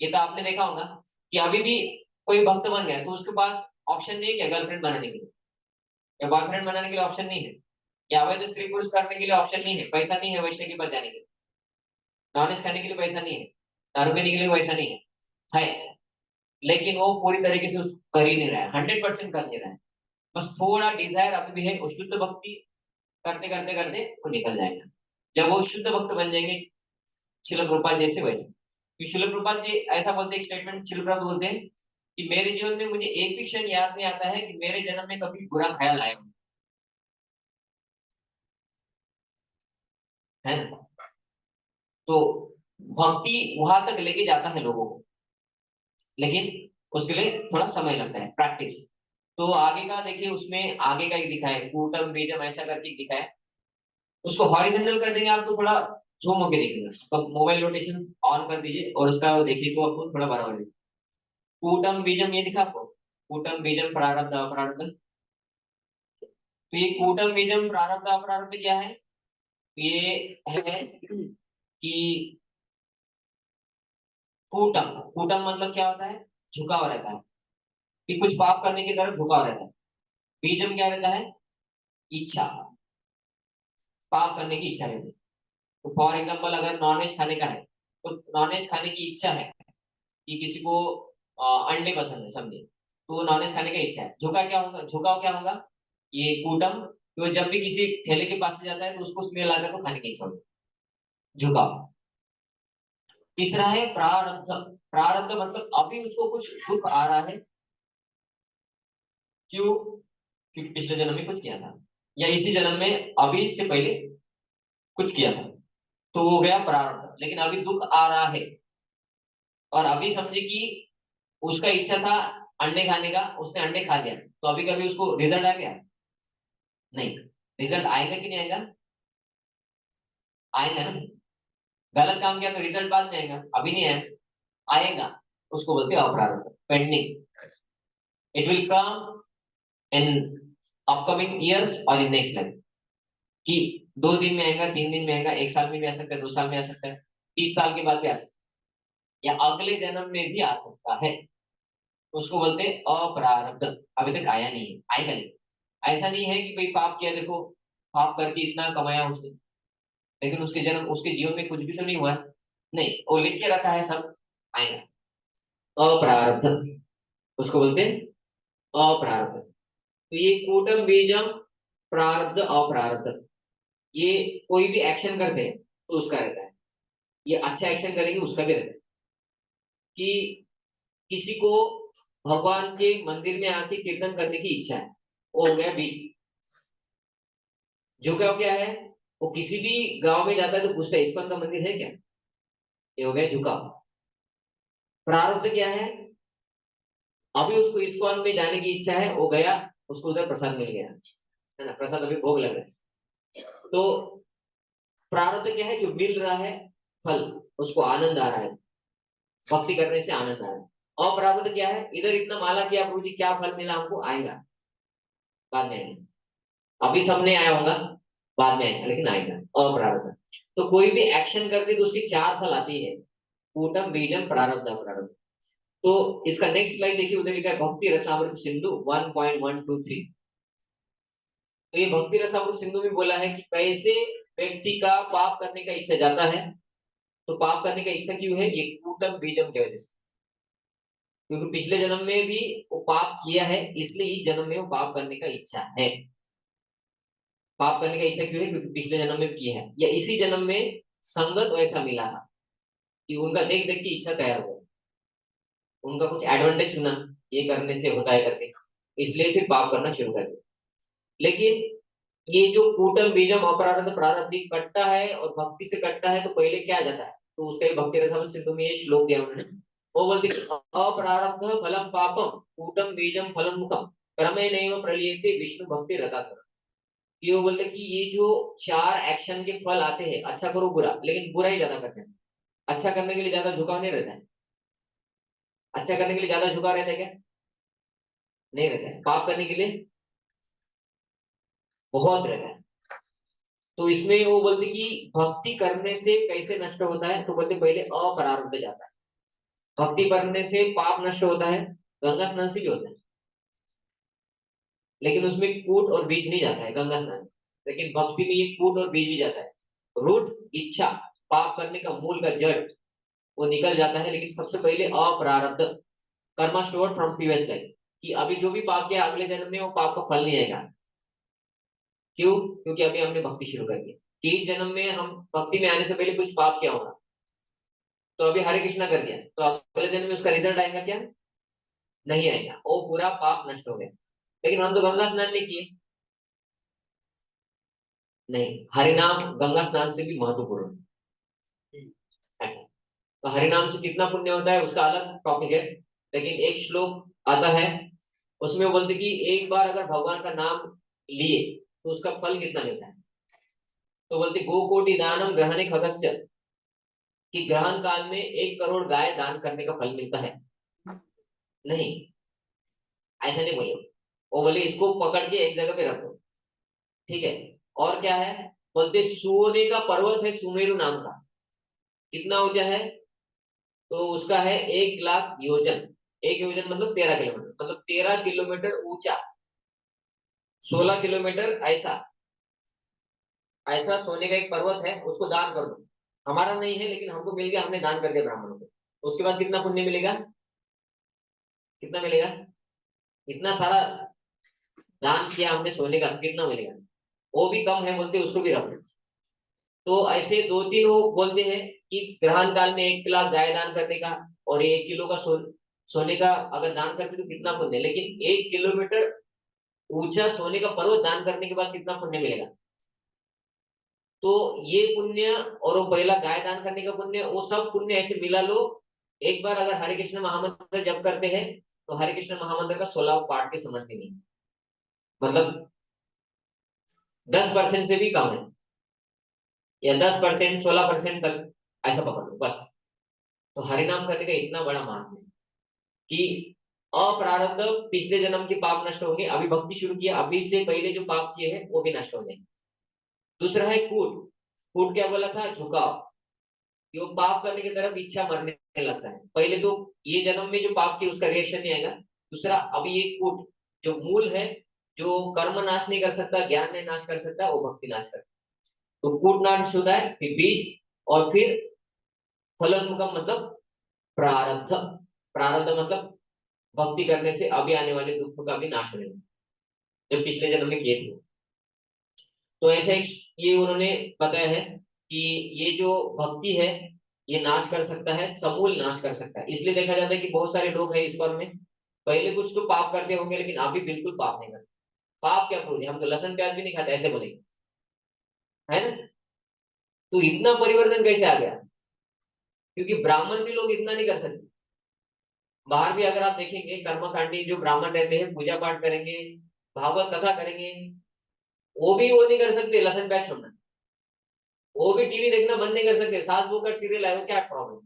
ये तो आपने देखा होगा कि अभी भी कोई भक्त बन गया तो उसके पास ऑप्शन नहीं है क्या गर्लफ्रेंड बनाने के लिए, या बॉयफ्रेंड बनाने के लिए ऑप्शन नहीं है, या अवैध स्त्री पुरुष करने के लिए ऑप्शन नहीं है, पैसा नहीं है वैश्य के पास जाने के लिए, नॉनवेज खाने के लिए पैसा नहीं है, दारू पीने के लिए पैसा नहीं है, लेकिन वो पूरी तरीके से उसको कर ही नहीं रहा है, 100% कर नहीं रहा है। बस थोड़ा डिजायर अभी भी है, वो शुद्ध भक्ति करते करते करते वो निकल जाएगा। जब वो शुद्ध भक्त बन जाएंगे शिल प्रभुपाद जैसे वैसे, कि शिल प्रभुपाद जी ऐसा बोलते हैं, एक स्टेटमेंट शिल प्रभुपाद बोलते हैं कि मेरे जीवन में मुझे एक भी क्षण याद नहीं आता है कि मेरे जन्म में कभी बुरा ख्याल आया हो, है ना। तो भक्ति वहां तक लेके जाता है लोगों को, लेकिन उसके लिए थोड़ा समय लगता है, प्रैक्टिस। तो आगे का देखिए, उसमें आगे का ही दिखा है, कूटम बीजम ऐसा करके दिखा है। उसको हॉरिजॉन्टल कर देंगे आप तो थोड़ा झूम होके दिखेगा, तो मोबाइल रोटेशन ऑन कर दीजिए और उसका देखिए तो आपको थोड़ा बराबर दिखेगा। कूटम बीजम ये दिखा आपको, कूटम बीजम प्रारब्ध अपरारब्ध। तो ये कूटम बीजम प्रारब्ध अपरारब्ध क्या है? ये है कि कूटम, कूटम मतलब क्या होता है? झुकाव रहता है, कि कुछ पाप करने की तरफ झुकाव रहता है। बीजम क्या रहता है? इच्छा, पाप करने की इच्छा रहती है। तो फॉर एग्जाम्पल अगर नॉनवेज खाने का है, तो नॉनवेज खाने की इच्छा है, कि किसी को अंडे पसंद है समझे, तो वो नॉनवेज खाने का इच्छा है। झुका क्या होगा, झुकाव क्या होगा? ये कूटम, तो जब भी किसी ठेले के पास से जाता है तो उसको स्मेल आता है तो खाने की इच्छा होगी, झुकाव। तीसरा है प्रारब्ध। प्रारब्ध मतलब अभी उसको कुछ दुख आ रहा है, क्यों? क्योंकि पिछले जन्म में कुछ किया था, या इसी जन्म में अभी से पहले कुछ किया था, तो वो गया प्रारब्ध। लेकिन अभी दुख आ रहा है, और अभी समझे कि उसका इच्छा था अंडे खाने का, उसने अंडे खा लिया, तो अभी कभी उसको रिजल्ट आ गया? नहीं। रिजल्ट आएगा कि नहीं आएगा? आएगा ना। गलत काम किया तो रिजल्ट बाद में आएगा, अभी नहीं आया, आएगा। उसको बोलते हैं अप्रारब्ध, pending. It will come in upcoming years और इन नेक्स्ट लाइफ, कि 2 दिन में आएगा, 3 दिन में आएगा, 1 साल में भी आ सकता है, 2 साल में आ सकता है, 30 साल के बाद भी आ सकता है, या अगले जन्म में भी आ सकता है। तो उसको बोलते हैं अप्रारब्ध। अभी तक आया नहीं है, आएगा नहीं। ऐसा नहीं है कि भाई पाप किया, देखो पाप करके इतना कमाया उसने, लेकिन उसके जन्म उसके जीवन में कुछ भी तो नहीं हुआ है। नहीं, वो लिख के रखा है सब, आएगा। अप्रारब्ध, उसको बोलते हैं अप्रारब्ध। तो ये कूटम बीजम प्रारब्ध अप्रारब्ध, ये कोई भी एक्शन करते हैं तो उसका रहता है। ये अच्छा एक्शन करेंगे उसका भी रहता है, कि किसी को भगवान के मंदिर में आके कीर्तन करने की इच्छा है, वो हो गया बीज। झुकाव क्या है? वो किसी भी गांव में जाता है तो पूछता है इस्कॉन का मंदिर है क्या, ये हो गया झुकाव। प्रारब्ध क्या है? अभी उसको इस्कॉन में जाने की इच्छा है, वो गया, उसको उधर प्रसाद मिल गया, है ना, प्रसाद अभी भोग लग रहा है। तो प्रारब्ध क्या है? जो मिल रहा है फल, उसको आनंद आ रहा है, भक्ति करने से आनंद आ रहा है। अप्रारब्ध क्या है? इधर इतना माला किया प्रभु जी, क्या फल मिला हमको, आएगा, बाद में आएगा। अभी सब नहीं आया होगा, बाद में आएगा, लेकिन आएगा। अप्रारब्ध। तो कोई भी एक्शन करते तो उसकी 4 फल आती है, कूटम बीजम प्रारब्ध अप्रारब्ध। तो इसका नेक्स्ट स्लाइड देखिए, उधर लिखा है भक्ति रसामृत सिंधु 1.123। तो ये भक्ति रसामृत सिंधु में बोला है कि कैसे व्यक्ति का पाप करने का इच्छा जाता है। तो पाप करने का इच्छा क्यों है? ये कूटम बीजम की वजह से। क्योंकि पिछले जन्म में भी वो पाप किया है, इसलिए इस जन्म में वो पाप करने का इच्छा है। पाप करने का इच्छा क्यों है? क्योंकि पिछले जन्म में किया है, या इसी जन्म में संगत वैसा मिला था कि उनका देख देख के इच्छा तैयार हो गई, उनका कुछ एडवांटेज सुना ये करने से होता है करके, इसलिए फिर पाप करना शुरू कर दिया। लेकिन ये जो कूटम बीजम अपरारब्ध प्रारब्ध कटता है और भक्ति से कटता है, तो पहले क्या आ जाता है? तो उसका भक्ति रसायन सिंधु में ये श्लोक दिया उन्होंने। वो बोलते कि अप्रारब्ध फलम पापम कूटम बीजम फलम मुखम क्रमेणैव प्रलीयते विष्णु भक्ति रतात्मना। ये वो बोलते कि ये जो चार एक्शन के फल आते हैं, अच्छा करो बुरा, लेकिन बुरा ही ज्यादा करते हैं, अच्छा करने के लिए ज्यादा झुकाव नहीं रहता है। अच्छा करने के लिए ज्यादा झुकाव रहता है क्या? नहीं रहता है। पाप करने के लिए बहुत रहता है। तो इसमें वो बोलते कि भक्ति करने से कैसे नष्ट होता है, तो बोलते पहले अपरारब्ध जाता है। भक्ति करने से पाप नष्ट होता है, गंगा स्नान से भी होता है, लेकिन उसमें कूट और बीज नहीं जाता है गंगा स्नान में। लेकिन भक्ति में ये कूट और बीज भी जाता है। रूट इच्छा, पाप करने का मूल का जड़, वो निकल जाता है। लेकिन सबसे पहले अप्रारब्ध karma stored from previous life, कि अभी जो भी पाप किया अगले जन्म में वो पाप का फल नहीं आएगा। क्यों? क्योंकि अभी हमने भक्ति शुरू कर दी। कि इस जन्म में हम भक्ति में आने से पहले कुछ पाप किया होगा, तो अभी हरे कृष्णा कर दिया, तो अगले दिन में उसका रिजल्ट आएगा क्या? नहीं आएगा, वो पूरा पाप नष्ट हो गया। लेकिन हम तो गंगा स्नान नहीं किए। नहीं, हरिनाम गंगा स्नान से भी महत्वपूर्ण है। ऐसा, तो हरिनाम से कितना पुण्य होता है उसका अलग टॉपिक है। लेकिन एक श्लोक आता है, उसमें वो बोलते कि एक बार अगर भगवान का नाम लिए तो उसका फल कितना मिलता है। तो बोलते गो कोटि दानम ग्रहणे खगस्य, कि ग्रहण काल में 1 करोड़ गाय दान करने का फल मिलता है। नहीं, ऐसा नहीं बोले। वो बोले इसको पकड़ के एक जगह पे रख दो, ठीक है। और क्या है? बोलते सोने का पर्वत है सुमेरु नाम का, कितना ऊंचा है? तो उसका है 1 लाख योजन। 1 योजन मतलब 13 किलोमीटर, मतलब 13 किलोमीटर ऊंचा। 16 किलोमीटर ऐसा, ऐसा सोने का एक पर्वत है, उसको दान कर दो। हमारा नहीं है लेकिन हमको मिल गया, हमने दान कर दिया ब्राह्मणों को। उसके बाद कितना पुण्य मिलेगा? कितना मिलेगा? इतना सारा दान किया हमने सोने का, कितना मिलेगा? वो भी कम है, बोलते उसको भी रख लो। तो ऐसे 2-3 वो बोलते हैं कि ग्रहण काल में 1 लाख गाय दान करने का और 1 किलो का सोने का अगर दान करते तो कितना पुण्य। लेकिन 1 किलोमीटर ऊंचा सोने का पर्वत दान करने के बाद कितना पुण्य मिलेगा? तो ये पुण्य और वो पहला गाय दान करने का पुण्य, वो सब पुण्य ऐसे मिला लो। एक बार अगर हरे कृष्ण महामंत्र जप करते हैं, तो हरे कृष्ण महामंत्र का 16 पाठ के समझ में नहीं, मतलब 10% से भी कम है, या 10% 16% तक, ऐसा पकड़ लो बस। तो हरिनाम करने का इतना बड़ा महत्व है कि अप्रारब्ध पिछले जन्म के पाप नष्ट होंगे, अभी भक्ति शुरू किया, अभी से पहले जो पाप किए हैं वो भी नष्ट हो जाएंगे। दूसरा है कूट। कूट क्या बोला था? झुकाव, कि वो पाप करने की तरफ इच्छा मरने लगता है। पहले तो ये जन्म में जो पाप किया उसका रिएक्शन नहीं आएगा। दूसरा, अभी ये कूट जो मूल है, जो कर्म नाश नहीं कर सकता, ज्ञान नहीं नाश कर सकता, वो भक्ति नाश करता है। तो कूट नाश होता है, फिर बीज, और फिर फलोन्मुखम मतलब प्रारब्ध। प्रारब्ध मतलब भक्ति करने से अभी आने वाले दुख का भी नाश हो जाएगा, जो पिछले जन्म में किए थे। तो ऐसा एक ये उन्होंने बताया है कि ये जो भक्ति है ये नाश कर सकता है, समूल नाश कर सकता है। इसलिए देखा जाता है कि बहुत सारे लोग हैं ईश्वर में, पहले कुछ तो पाप करते होंगे लेकिन अभी बिल्कुल पाप नहीं करते। पाप क्या बोले, हम तो लहसुन प्याज भी नहीं खाते, ऐसे बोलेंगे, है ना? तो इतना परिवर्तन कैसे आ गया? क्योंकि ब्राह्मण भी लोग इतना नहीं कर सकते। बाहर भी अगर आप देखेंगे, कर्मकांडी जो ब्राह्मण रहते हैं पूजा पाठ करेंगे, भागवत कथा करेंगे, वो नहीं कर सकते लहसुन प्याज छोड़ना। वो भी टीवी देखना बंद नहीं कर सकते, सास बहू का सीरियल आएगा, क्या प्रॉब्लम?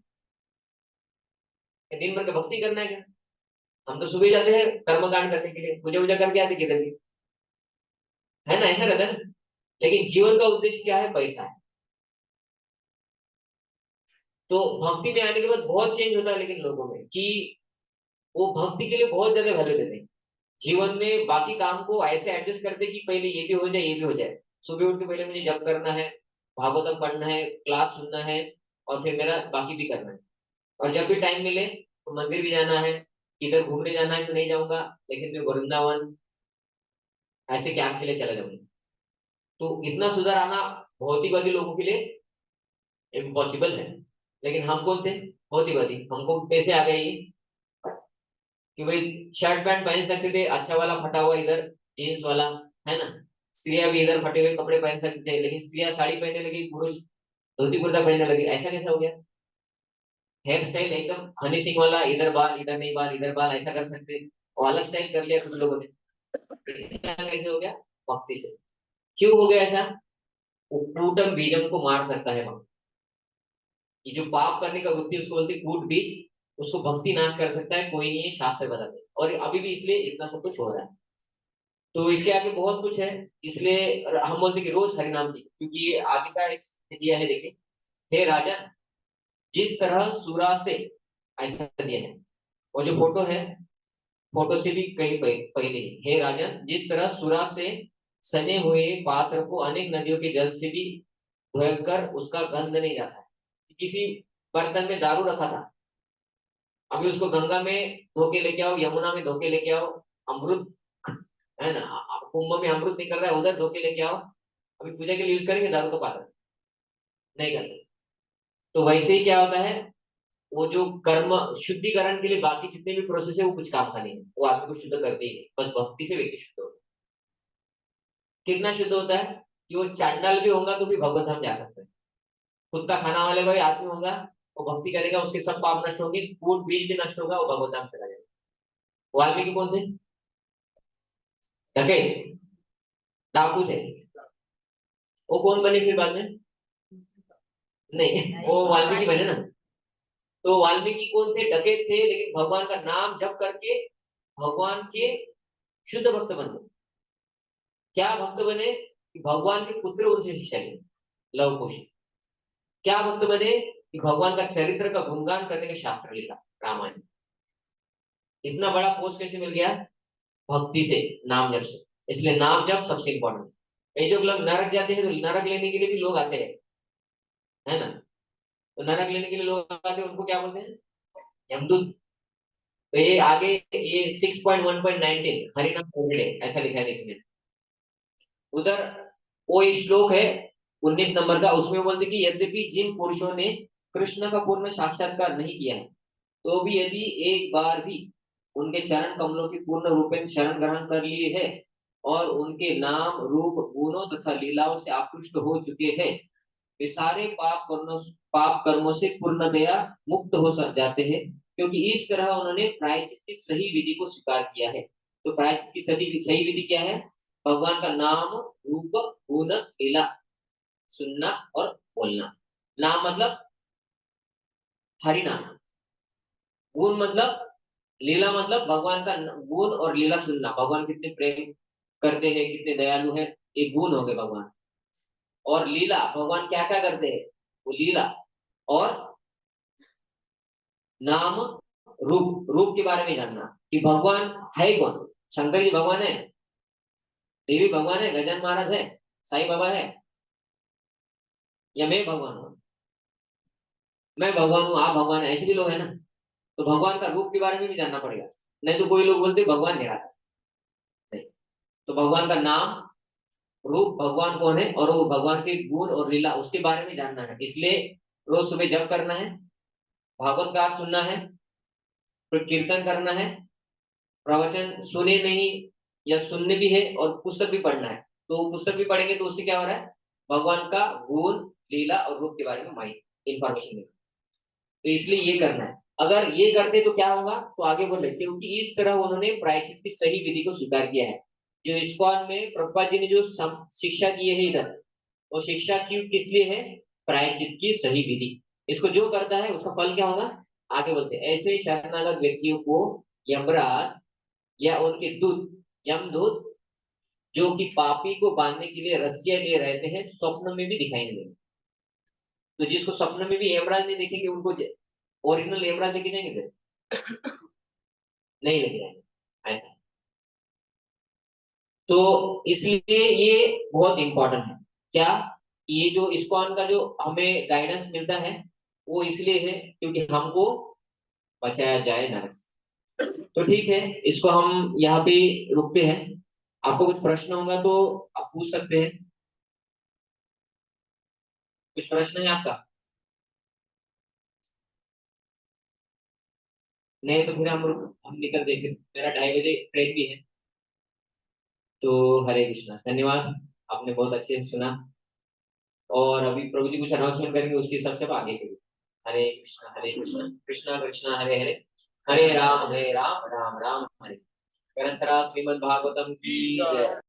दिन भर का भक्ति करना है क्या? हम तो सुबह जाते हैं कर्मकांड करने के लिए, पूजा वूजा करके आते किधर की, है ना? ऐसा रहता है ना। लेकिन जीवन का उद्देश्य क्या है? पैसा है। तो भक्ति में आने के बाद बहुत चेंज होता है, लेकिन लोगों में कि वो भक्ति के लिए बहुत ज्यादा वैल्यू देते हैं। जीवन में बाकी काम को ऐसे एडजस्ट करते कि पहले ये भी हो जाए, ये भी हो जाए। सुबह उठ के पहले मुझे जप करना है, भागवतम पढ़ना है, क्लास सुनना है, और फिर मेरा बाकी भी करना है। और जब भी टाइम मिले तो मंदिर भी जाना है, किधर घूमने जाना है तो नहीं जाऊंगा, लेकिन मैं वृंदावन ऐसे कैंप के लिए चला जाऊंगा। तो इतना सुधार आना भौतिकवादी लोगों के लिए इम्पॉसिबल है। लेकिन हम कौन थे? भौतिकवादी। हमको कैसे आ गए ये कि भाई शर्ट पैंट पहन सकते थे, अच्छा वाला फटा हुआ इधर जीन्स वाला, है ना। स्त्रियां भी इधर फटे हुए कपड़े पहन सकते थे, लेकिन स्त्रियां साड़ी पहनने लगी, पुरुष धोती कुर्ता पहनने लगे। ऐसा कैसा हो गया? हेयर स्टाइल एकदम हनी सिंह वाला, इधर बाल इधर नहीं, बाल इधर बाल, ऐसा कर सकते। और अलग स्टाइल कर लिया कुछ लोगों ने। कैसे हो गया? भक्ति से। क्यों हो गया ऐसा? कूटम बीजम को मार सकता है भक्त। ये जो पाप करने का वृत्ति उसको बोलते हैं कूट बीज, उसको भक्ति नाश कर सकता है कोई नहीं, है शास्त्र बताते हैं। और अभी भी इसलिए इतना सब कुछ हो रहा है। तो इसके आगे बहुत कुछ है। इसलिए हम बोलते हैं कि रोज हरिनाम की, क्योंकि ये आगे का एक दिया है, देखिए। हे राजन, जिस तरह सुरा से, ऐसा दिया है। और जो फोटो है, फोटो से भी कहीं पहले ही, हे राजन, जिस तरह सुरा से सने हुए पात्र को अनेक नदियों के जल से भी धोकर उसका गंध नहीं जाता है। किसी बर्तन में दारू रखा था, अभी उसको गंगा में धोके लेके आओ, यमुना में धोके लेके आओ, अमृत, है ना, कुंभ में अमृत निकल रहा है, उधर धोके लेके आओ, अभी पूजा के लिए यूज करेंगे दारू का पात्र? नहीं कर सकते। तो वैसे ही क्या होता है, वो जो कर्म शुद्धिकरण के लिए बाकी जितने भी प्रोसेस है वो कुछ काम का नहीं है, वो आदमी को शुद्ध करते ही नहीं। बस भक्ति से व्यक्ति शुद्ध होता है। कितना शुद्ध होता है कि वो चांडाल भी होगा तो भी भगवत धाम जा सकते हैं। कुत्ता खाना वाले भाई आदमी होगा, वो भक्ति करेगा, उसके सब पाप नष्ट होंगे, कूट बीज भी नष्ट होगा, वो भगवत धाम चला जाएगा। वाल्मीकि कौन थे? डकैत, डाकू थे। वो कौन बने फिर बाद में? नहीं, वो वाल्मीकि बने ना। तो वाल्मीकि कौन थे? डकैत थे, लेकिन भगवान का नाम जप करके भगवान के शुद्ध भक्त बने। क्या भक्त बने? कि भगवान के पुत्र उनसे शिक्षा ली, लव कुश। क्या भक्त बने? कि भगवान का चरित्र का गुणगान करने का शास्त्र लिखा, रामायण। इतना बड़ा पोस्ट कैसे मिल गया? भक्ति से, नाम जप से। इसलिए नाम जप सबसे इंपॉर्टेंट है। ये जो लोग नरक जाते हैं तो नरक लेने के लिए भी लोग आते हैं, है ना। तो नरक लेने के लिए लोग आते हैं, उनको क्या बोलते हैं? यमदूत। तो ये आगे ये 6.1.19 हरिनाम कोविड ऐसा लिखा है, देखिए उधर। वो एक श्लोक है 19 नंबर का, उसमें बोलते कि यद्यपि जिन पुरुषों ने कृष्ण का पूर्ण साक्षात्कार नहीं किया है, तो भी यदि एक बार भी उनके चरण कमलों की पूर्ण रूपेण शरण ग्रहण कर लिए है और उनके नाम रूप गुणों तथा लीलाओं से आकृष्ट हो चुके हैं, वे सारे पाप कर्मों से पूर्णतया मुक्त हो जाते हैं, क्योंकि इस तरह उन्होंने प्रायश्चित की सही विधि को स्वीकार किया है। तो प्रायश्चित की सही विधि क्या है? भगवान का नाम, रूप, गुण, लीला सुनना और बोलना। नाम मतलब हरि नाम, गुण मतलब, लीला मतलब भगवान का गुण और लीला सुनना, भगवान कितने प्रेम करते हैं, कितने दयालु हैं, ये गुण हो गए भगवान। और लीला, भगवान क्या क्या करते हैं, वो लीला। और नाम, रूप के बारे में जानना कि भगवान है कौन। शंकर जी भगवान है, देवी भगवान है, गजानन महाराज है, साईं बाबा है, या मैं भगवान हूँ? मैं भगवान हूँ, आप भगवान है, ऐसे भी लोग है ना। तो भगवान का रूप के बारे में भी जानना पड़ेगा। नहीं तो कोई लोग बोलते भगवान निराकार, नहीं। तो भगवान का नाम, रूप, भगवान कौन है, और वो भगवान के गुण और लीला उसके बारे में जानना है। इसलिए रोज सुबह जप करना है, भागवत का सुनना है, फिर कीर्तन करना है, प्रवचन सुने नहीं या सुनने भी है, और पुस्तक भी पढ़ना है। तो पुस्तक भी पढ़ेंगे तो उससे क्या हो रहा है? भगवान का गुण, लीला और रूप के बारे में माइंड इंफॉर्मेशन मिलेगा। तो इसलिए ये करना है। अगर ये करते तो क्या होगा, तो आगे बोल रहे, क्योंकि इस तरह उन्होंने प्रायश्चित की सही विधि को स्वीकार किया है। जो इस्कॉन में प्रभुपाद जी ने जो शिक्षा की है इधर, वो शिक्षा की किस लिए है? प्रायश्चित की सही विधि। इसको जो करता है उसका फल क्या होगा? आगे बोलते हैं, ऐसे शरणागत व्यक्तियों को यमराज या उनके दूत, यमदूत, जो कि पापी को बांधने के लिए रस्सियां लिए रहते हैं, स्वप्न में भी दिखाई नहीं देंगे। तो जिसको स्वप्न में भी यमराज नहीं दिखेंगे, उनको ओरिजिनल यमराज लेके जाएंगे फिर? नहीं लेके जाएंगे, ऐसा। तो इसलिए ये बहुत इंपॉर्टेंट है। क्या? ये जो इस्कॉन का जो हमें गाइडेंस मिलता है, वो इसलिए है क्योंकि हमको बचाया जाए नरक से। तो ठीक है, इसको हम यहाँ पे रुकते हैं। आपको कुछ प्रश्न होगा तो आप पूछ सकते हैं। कुछ प्रश्न है आपका? नहीं तो फिर हम निकल देंगे, मेरा 2:30 बजे ट्रेन भी है। तो हरे कृष्णा, धन्यवाद। आपने बहुत अच्छे से सुना। और अभी प्रभु जी कुछ अनाउंसमेंट करेंगे, उसके हिसाब से आप आगे करिए। हरे कृष्णा कृष्णा कृष्णा हरे हरे, हरे राम राम राम हरे। ग्रंथराज श्रीमद् भागवतम की जय।